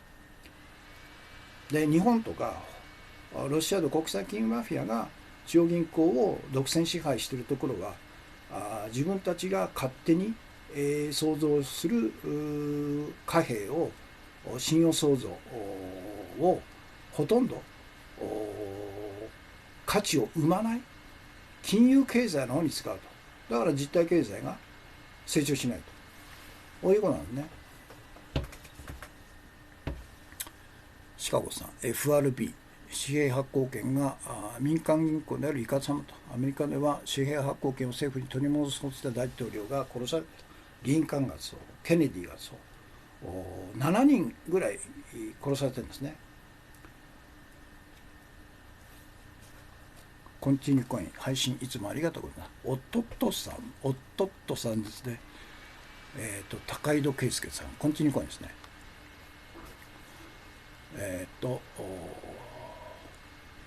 で日本とかロシアの国際金融マフィアが中央銀行を独占支配しているところは自分たちが勝手に、創造する貨幣を信用創造をほとんど価値を生まない金融経済の方に使うと。だから実体経済が成長しないと。こういうことなんですね。シカゴさん FRB 紙幣発行権が民間銀行であるイカサマと。アメリカでは紙幣発行権を政府に取り戻そうとした大統領が殺された。リンカンがそう、ケネディがそう、7人ぐらい殺されてるんですね。コンティニューコイン配信いつもありがとうございます。おっとっとさんですね。高井戸圭介さん、コンティニューコインですね。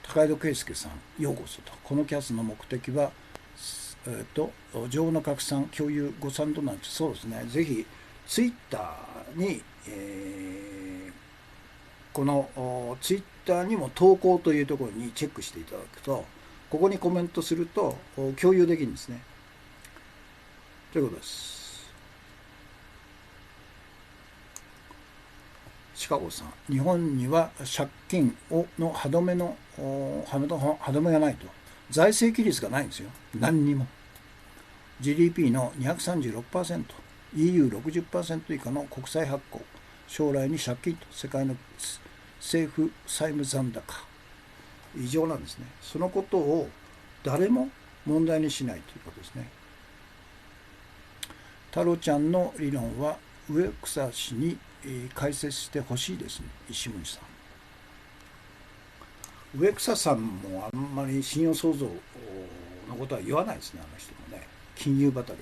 高井戸圭介さん、ようこそと。このキャスの目的は、情報の拡散、共有、ご賛同なんて、そうですね。ぜひ、ツイッターに、このツイッターにも投稿というところにチェックしていただくと、ここにコメントすると共有できるんですね。ということです。シカゴさん、日本には借金の歯止めがないと。財政規律がないんですよ。何にも。GDP の 236%、EU60% 以下の国債発行、将来に借金と世界の政府債務残高。異常なんですね。そのことを誰も問題にしないということですね。太郎ちゃんの理論は植草氏に解説してほしいですね、石森さん。植草さんもあんまり信用創造のことは言わないですね、あの人もね。金融畑で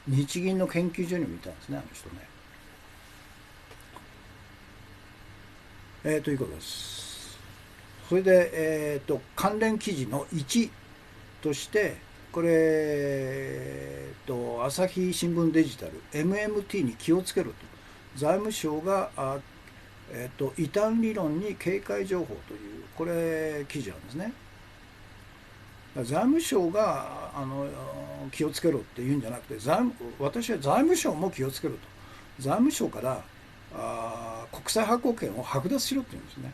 日銀の研究所にもいたんですね、あの人ね。ということです。それで、関連記事の1として、これ、朝日新聞デジタル MMT に気をつけろと財務省が異端理論に警戒情報というこれ記事なんですね。財務省が気をつけろって言うんじゃなくて私は財務省も気をつけろと財務省から国際発行権を剥奪しろって言うんですね。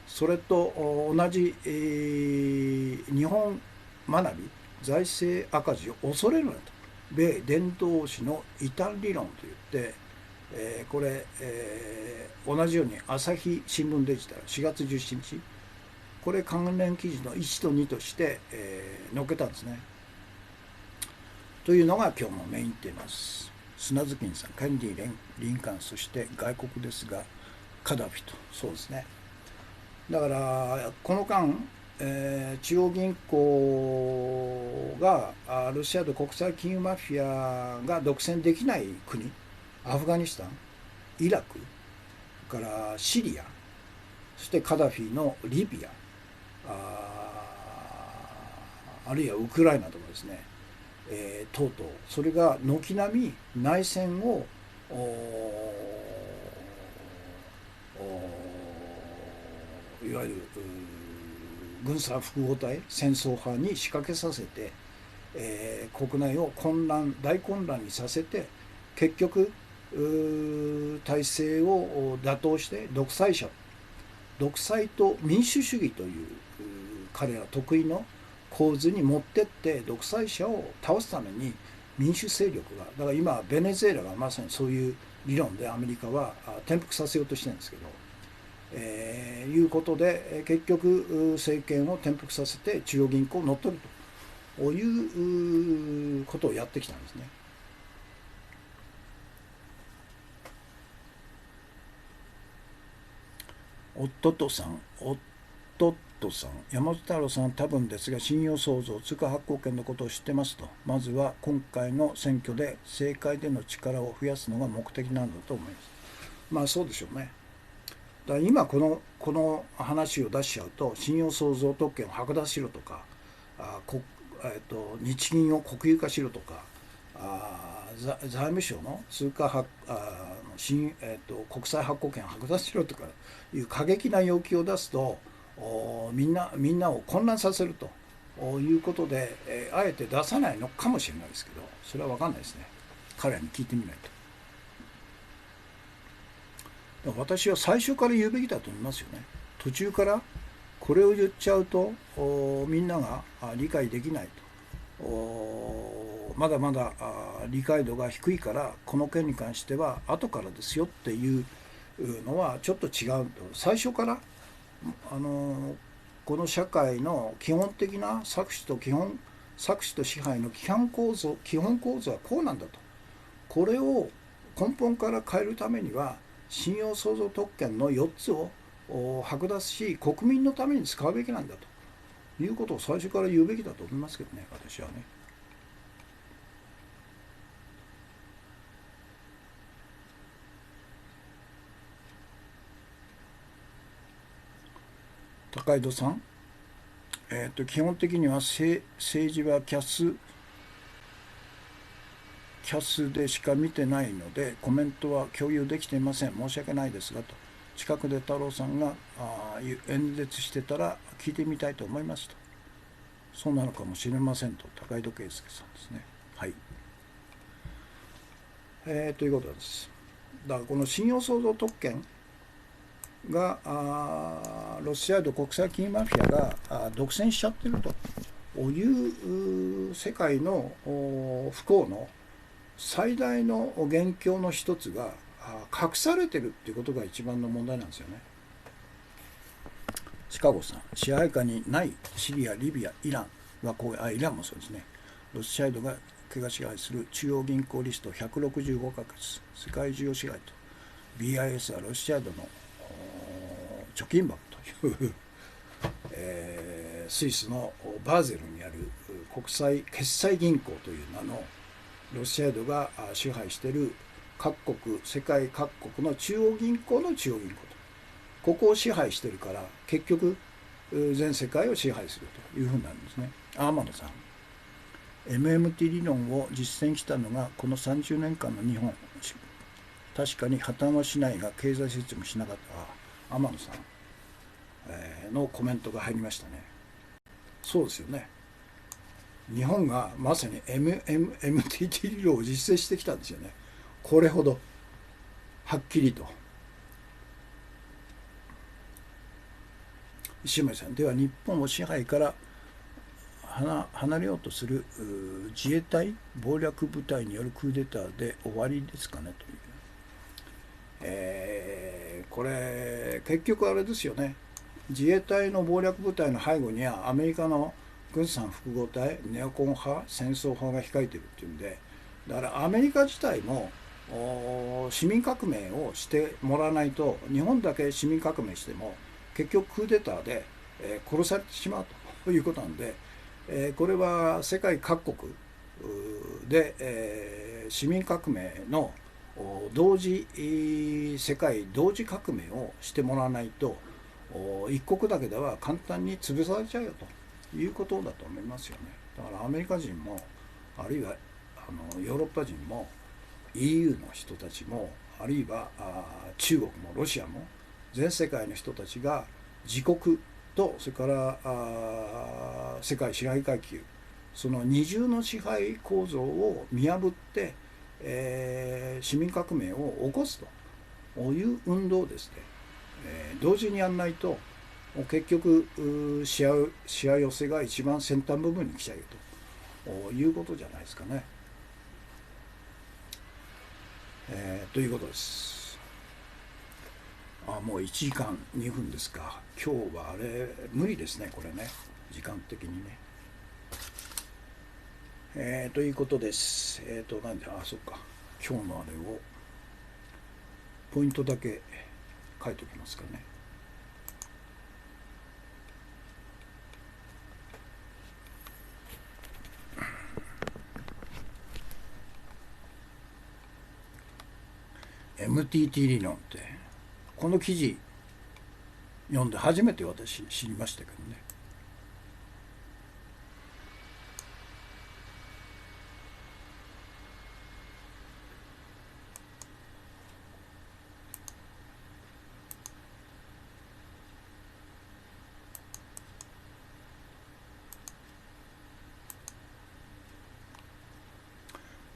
それと同じ、日本学び財政赤字を恐れるなと米伝統史の異端理論といって、これ、同じように朝日新聞デジタル4月17日これ関連記事の1と2として、載っけたんですね。というのが今日のメインテーマです。砂月さん、ケネディ、リンカーン、そして外国ですがカダフィと。そうですね。だからこの間、中央銀行がロシアと国際金融マフィアが独占できない国、アフガニスタン、イラクからシリア、そしてカダフィのリビア、あるいはウクライナとかですね、とうとうそれが軒並み内戦をいわゆる軍産複合体戦争派に仕掛けさせて、国内を大混乱にさせて結局体制を打倒して独裁と民主主義という彼ら得意の構図に持ってって独裁者を倒すために民主勢力がだから今ベネズエラがまさにそういう理論でアメリカは転覆させようとしてるんですけど、いうことで結局政権を転覆させて中央銀行を乗っ取るということをやってきたんですね。山本太郎さんは多分ですが信用創造通貨発行権のことを知ってますと。まずは今回の選挙で政界での力を増やすのが目的なんだと思います。まあそうでしょうね。だから今この話を出しちゃうと信用創造特権を剥奪しろとか日銀を国有化しろとか財務省の通貨国際発行権を剥奪しろとかいう過激な要求を出すとみんなを混乱させるということで、あえて出さないのかもしれないですけどそれは分かんないですね。彼らに聞いてみないと。私は最初から言うべきだと思いますよね。途中からこれを言っちゃうとみんなが理解できないとまだまだ理解度が低いからこの件に関しては後からですよっていうのはちょっと違うと。最初からこの社会の基本的な搾取と支配の基本構造はこうなんだと。これを根本から変えるためには信用創造特権の4つを剥奪し国民のために使うべきなんだということを最初から言うべきだと思いますけどね、私はね。高井戸さん、基本的には政治はキャスでしか見てないのでコメントは共有できていません。申し訳ないですがと。近くで太郎さんが演説してたら聞いてみたいと思いますと。そうなのかもしれませんと。高井戸圭介さんですね。はい。ということです。だからこの信用創造特権がロシアと国際金融マフィアが独占しちゃってるという世界の不幸の最大の元凶の一つが隠されてるっていうことが一番の問題なんですよね。シカゴさん、支配下にないシリア、リビア、イランはイランもそうですね。ロスサイドが支配する中央銀行リスト165カ国、世界中を支配と。BIS はロシアドの貯金箱というスイスのバーゼルにある国際決済銀行という名のロシアドが支配している世界各国の中央銀行の中央銀行と、ここを支配してるから結局全世界を支配するというふうになるんですね。天野さん、MMT 理論を実践したのがこの30年間の日本。確かに破綻はしないが経済成長もしなかった。天野さん、のコメントが入りましたね。そうですよね。日本がまさに、MTT 理論を実践してきたんですよね。これほどはっきりと。石森さん、では日本を支配から離れようとする自衛隊謀略部隊によるクーデターで終わりですかねという。これ結局あれですよね。自衛隊の謀略部隊の背後にはアメリカの軍産複合体、ネオコン派、戦争派が控えているっていうんで、だからアメリカ自体も市民革命をしてもらわないと、日本だけ市民革命しても結局クーデターで殺されてしまうということなんで、これは世界各国で市民革命の世界同時革命をしてもらわないと、一国だけでは簡単に潰されちゃうよということだと思いますよね。だからアメリカ人も、あるいはヨーロッパ人も EU の人たちも、あるいは中国もロシアも、全世界の人たちが自国と、それから世界支配階級、その二重の支配構造を見破って市民革命を起こすという運動をですね、同時にやんないと結局しわ寄せが一番先端部分に来ちゃうということじゃないですかね。ということです。もう1時間2分ですか。今日はあれ無理ですね、これね、時間的にね。ということです。なんで、そっか。今日のあれを、ポイントだけ書いておきますかね。MTT 理論って、この記事読んで初めて私知りましたけどね。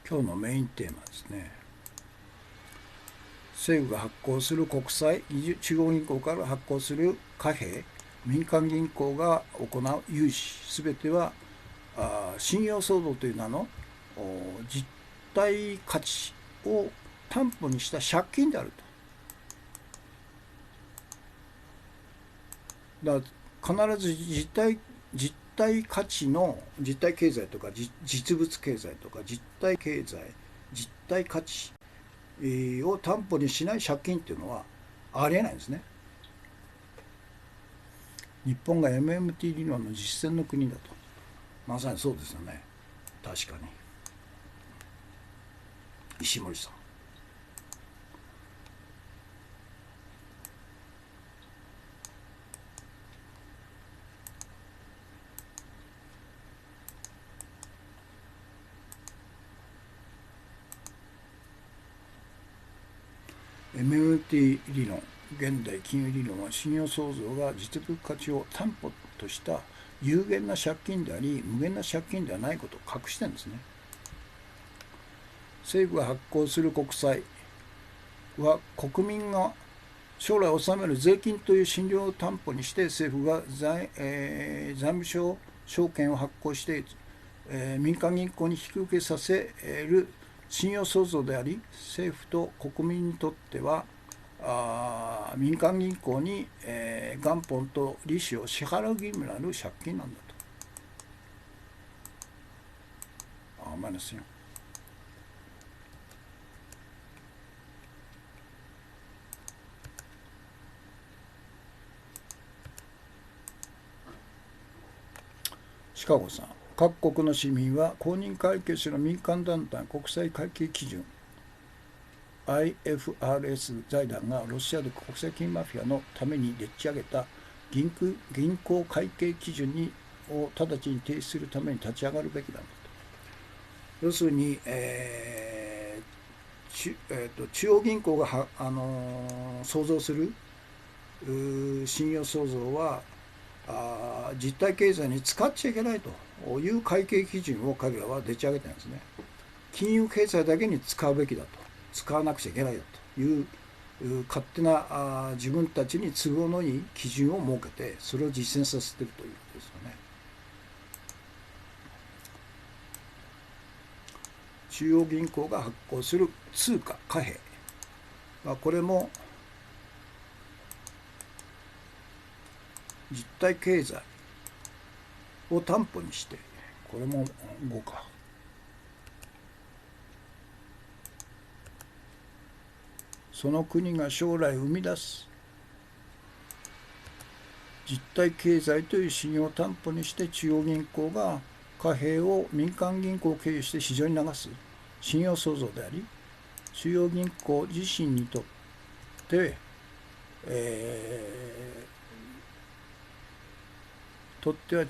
今日のメインテーマですね。政府が発行する国債、中央銀行から発行する貨幣、民間銀行が行う融資、すべては信用騒動という名の実体価値を担保にした借金であると。だから必ず実体価値の実体経済とか実物経済とか実体経済、実体価値を担保にしない借金っていうのはありえないんですね。日本が MMT 理論の実践の国だと。まさにそうですよね。確かに。石森さん。MMT 理論、現代金融理論は信用創造が実物価値を担保とした有限な借金であり、無限な借金ではないことを隠してるんですね。政府が発行する国債は国民が将来納める税金という信用を担保にして、政府が財務省証券を発行して、民間銀行に引き受けさせる信用創造であり、政府と国民にとっては民間銀行に、元本と利子を支払う義務のある借金なんだと。マイナス4。シカゴさん、各国の市民は公認会計士の民間団体国際会計基準 IFRS 財団がロシアで国際金マフィアのためにでっち上げた銀行会計基準を直ちに停止するために立ち上がるべきなんだと。要するに、中央銀行が創造する信用創造は実体経済に使っちゃいけないという会計基準を彼らはでっち上げてるんですね。金融経済だけに使うべきだと、使わなくちゃいけないだという勝手な自分たちに都合のいい基準を設けて、それを実践させているということですよね。中央銀行が発行する通貨貨幣、これも実体経済を担保にして、これも5か。その国が将来生み出す実体経済という信用を担保にして、中央銀行が貨幣を民間銀行を経由して市場に流す信用創造であり、中央銀行自身にとって、は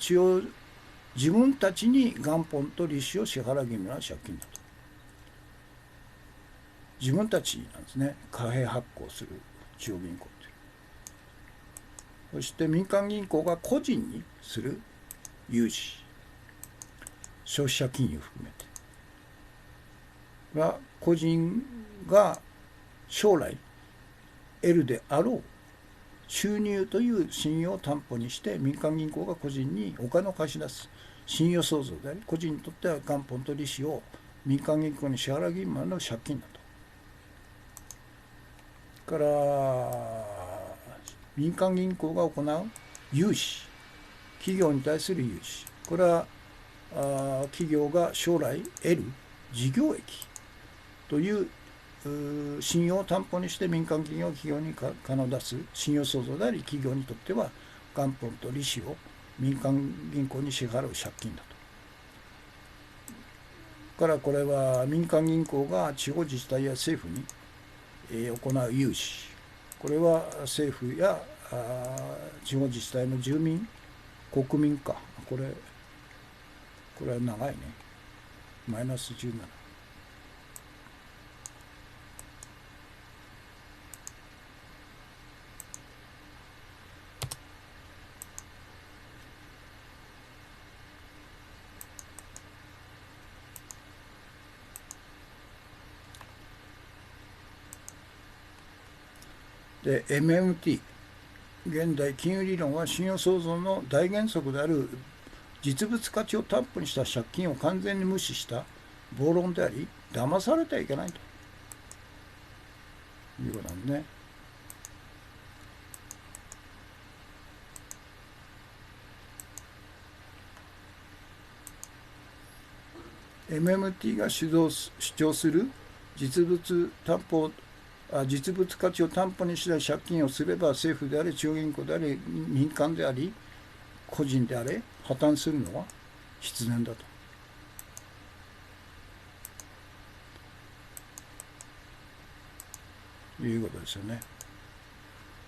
自分たちに元本と利子を支払う義務のある借金だと。自分たちなんですね、貨幣発行する中央銀行って。そして民間銀行が個人にする融資、消費者金融含めては、個人が将来得るであろう収入という信用を担保にして、民間銀行が個人にお金を貸し出す信用創造であり、個人にとっては元本と利子を民間銀行に支払う義務の借金だと。から民間銀行が行う融資、企業に対する融資、これは企業が将来得る事業益という信用を担保にして民間企業が企業に金を出す信用創造であり、企業にとっては元本と利子を民間銀行に支払う借金だと。からこれは民間銀行が地方自治体や政府に行う融資、これは政府や地方自治体の住民、国民か、これは長いね、マイナス17。で MMT、 現代金融理論は信用創造の大原則である実物価値を担保にした借金を完全に無視した暴論であり、騙されてはいけないということなんですね。MMT が主張する実物価値を担保にした借金をすれば、政府であれ、中央銀行であれ、民間であり、個人であれ、破綻するのは必然だということですよね。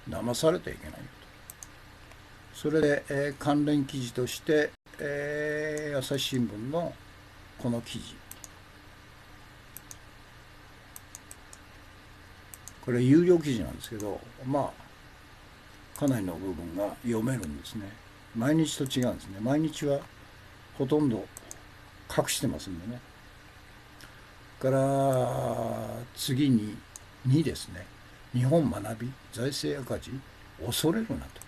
騙されてはいけないよと。それで、関連記事として、朝日新聞のこの記事、これ有料記事なんですけど、かなりの部分が読めるんですね。毎日と違うんですね。毎日はほとんど隠してますんでね。から次に2ですね。日本学び財政赤字恐れるなと。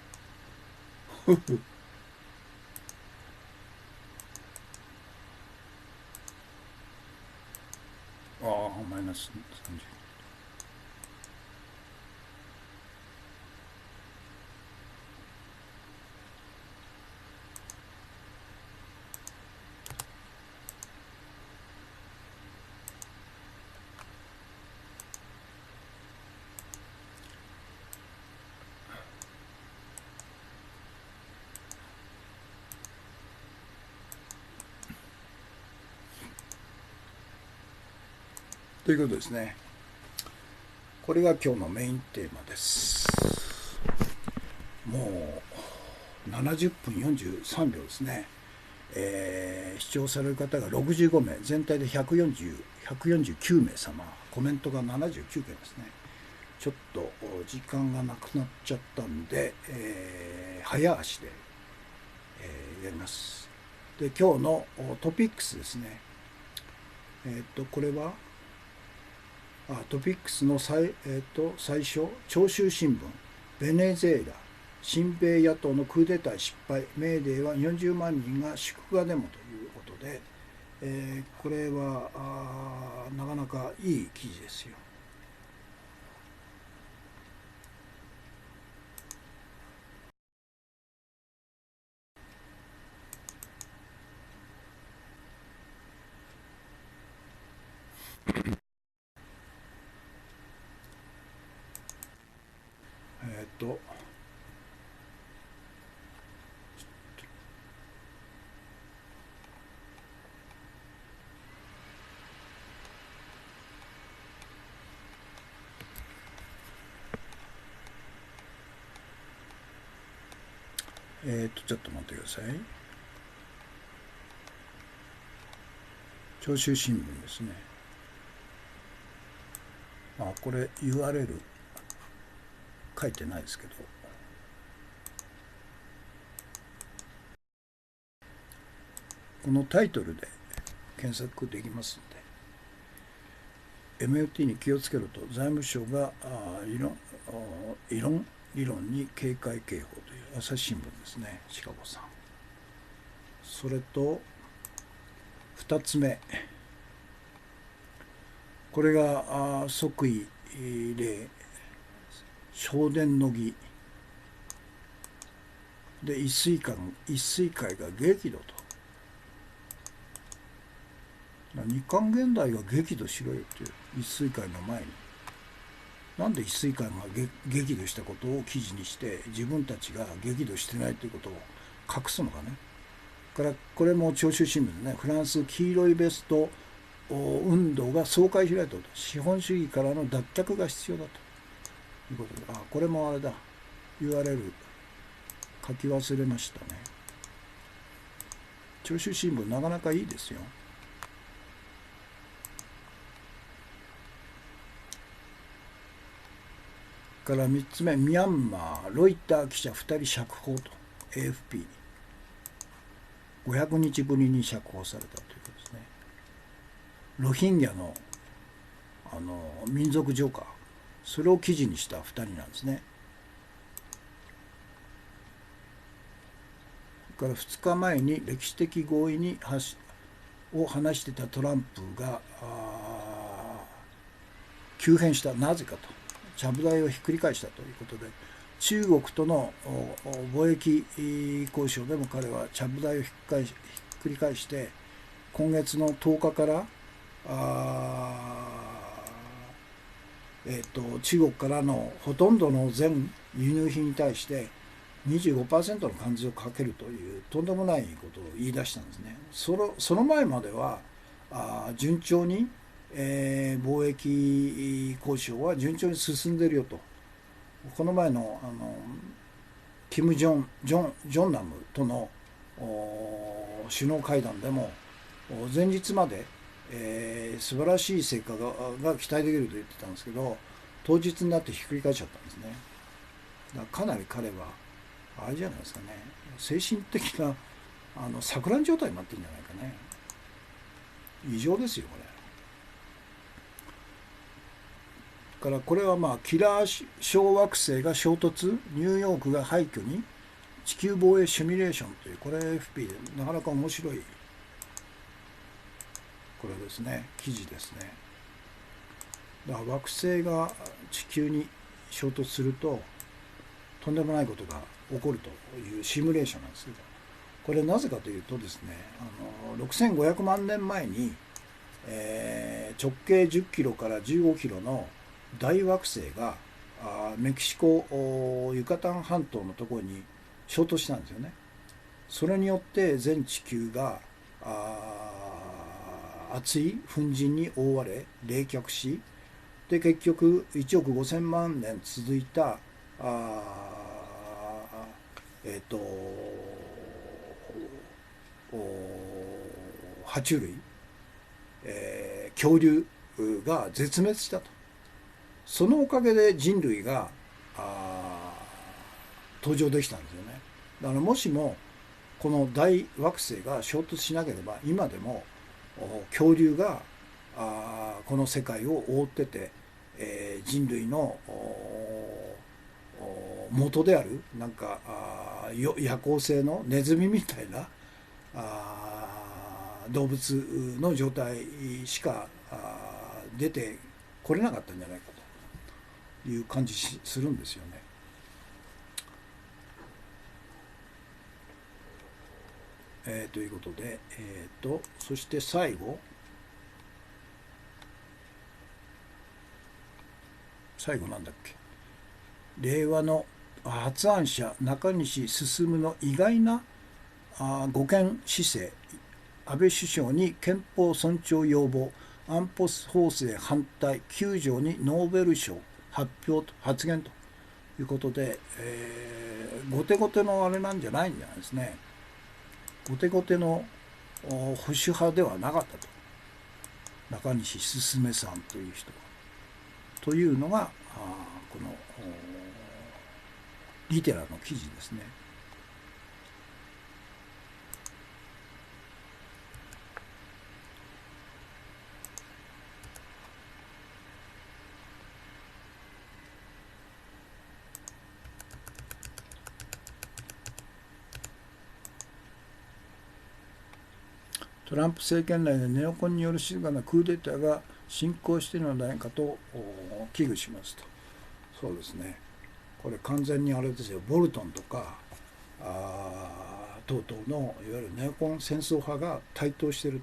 マイナス30。ということですね。これが今日のメインテーマです。もう70分43秒ですね。視聴される方が65名、全体で149名様、コメントが79件ですね。ちょっと時間がなくなっちゃったんで、早足で、やります。で、今日のトピックスですね。これはトピックスの最初、長州新聞、ベネズエラ、親米野党のクーデター失敗、メーデーは40万人が祝賀デモということで、これはなかなかいい記事ですよ。えっとちょっと待ってください。長州新聞ですね。これ URL 書いてないですけど、このタイトルで検索できますので、MOT に気をつけろと財務省が理論に警戒警報という朝日新聞ですね、シカゴさん。それと2つ目、これが即位例正殿の儀で一水会が激怒と。日韓現代が激怒しろよっていう一水会の前に、なんで一水会が激怒したことを記事にして自分たちが激怒してないということを隠すのかね。からこれも長州新聞でね、フランス黄色いベスト運動が総会開いたと、資本主義からの脱却が必要だということで、これもあれだ、 URL 書き忘れましたね。長州新聞なかなかいいですよ。から3つ目、ミャンマーロイター記者2人釈放と AFP500 日ぶりに釈放されたということですね。ロヒンギャの民族浄化、それを記事にした2人なんですね。から2日前に歴史的合意を話してたトランプが急変した。なぜかと、ちゃぶ台をひっくり返したということで、中国との貿易交渉でも彼はちゃぶ台をひっくり返して、今月の10日から中国からのほとんどの全輸入品に対して25% の関税をかけるというとんでもないことを言い出したんですね。その前までは順調に、貿易交渉は順調に進んでるよと。この前のキム・ジョンナムとの首脳会談でも前日まで、素晴らしい成果が期待できると言ってたんですけど、当日になってひっくり返っちゃったんですね。だからかなり彼はあれじゃないですかね、精神的な錯乱状態になってるんじゃないかね。異常ですよこれ。からこれはキラー小惑星が衝突、ニューヨークが廃墟に、地球防衛シミュレーションという、これ FP でなかなか面白いこれですね、記事ですね。だから惑星が地球に衝突するととんでもないことが起こるというシミュレーションなんですけど、これなぜかというとですね、6500万年前に、直径10キロから15キロの大惑星がメキシコユカタン半島のところに衝突したんですよね。それによって全地球が熱い粉塵に覆われ冷却し、で結局1億5,000万年続いた爬虫類、恐竜が絶滅したと。そのおかげで人類が登場できたんですよね。だからもしもこの大惑星が衝突しなければ、今でも恐竜がこの世界を覆ってて、人類の元であるなんか夜行性のネズミみたいな動物の状態しか出てこれなかったんじゃないかという感じするんですよね。ということで、そして最後なんだっけ、令和の発案者中西進の意外な護憲姿勢、安倍首相に憲法尊重要望、安保法制反対、9条にノーベル賞発表と発言ということで、後手後手のあれなんじゃないんじゃないですね。後手後手の保守派ではなかったと、中西進さんという人は。というのがこのリテラの記事ですね。トランプ政権内でネオコンによる静かなクーデターが進行しているのではないかと危惧しますと。そうですね。これ完全にあれですよ、ボルトンとか等々のいわゆるネオコン戦争派が台頭している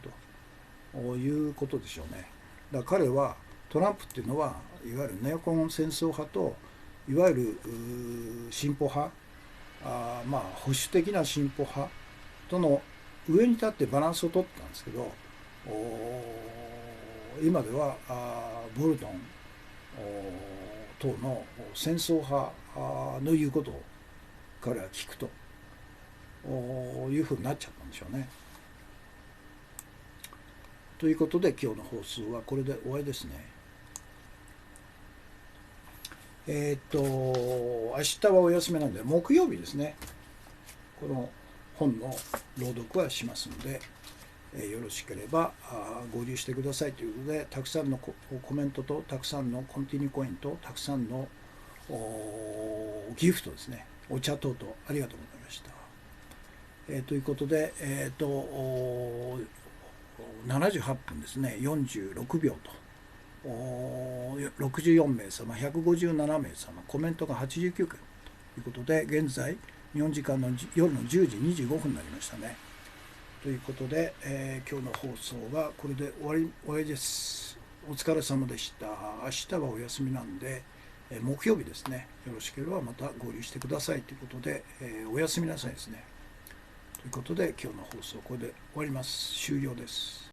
ということでしょうね。だから彼はトランプっていうのはいわゆるネオコン戦争派といわゆる進歩派、保守的な進歩派との上に立ってバランスを取ってたんですけど、今ではボルトン等の戦争派の言うことを彼は聞くというふうになっちゃったんでしょうね。ということで今日の放送はこれで終わりですね。明日はお休みなんで木曜日ですね、この本の朗読はしますので、よろしければ合流してくださいということで、たくさんのコメントとたくさんのコンティニューコインとたくさんのギフトですね、お茶等々ありがとうございました。ということで、78分ですね、46秒と64名様、157名様、コメントが89件ということで、現在日本時間の夜の10時25分になりましたね。ということで、今日の放送はこれで終わりです。お疲れ様でした。明日はお休みなんで、木曜日ですね、よろしければまた合流してくださいということで、おやすみなさいですね。ということで今日の放送これで終わります。終了です。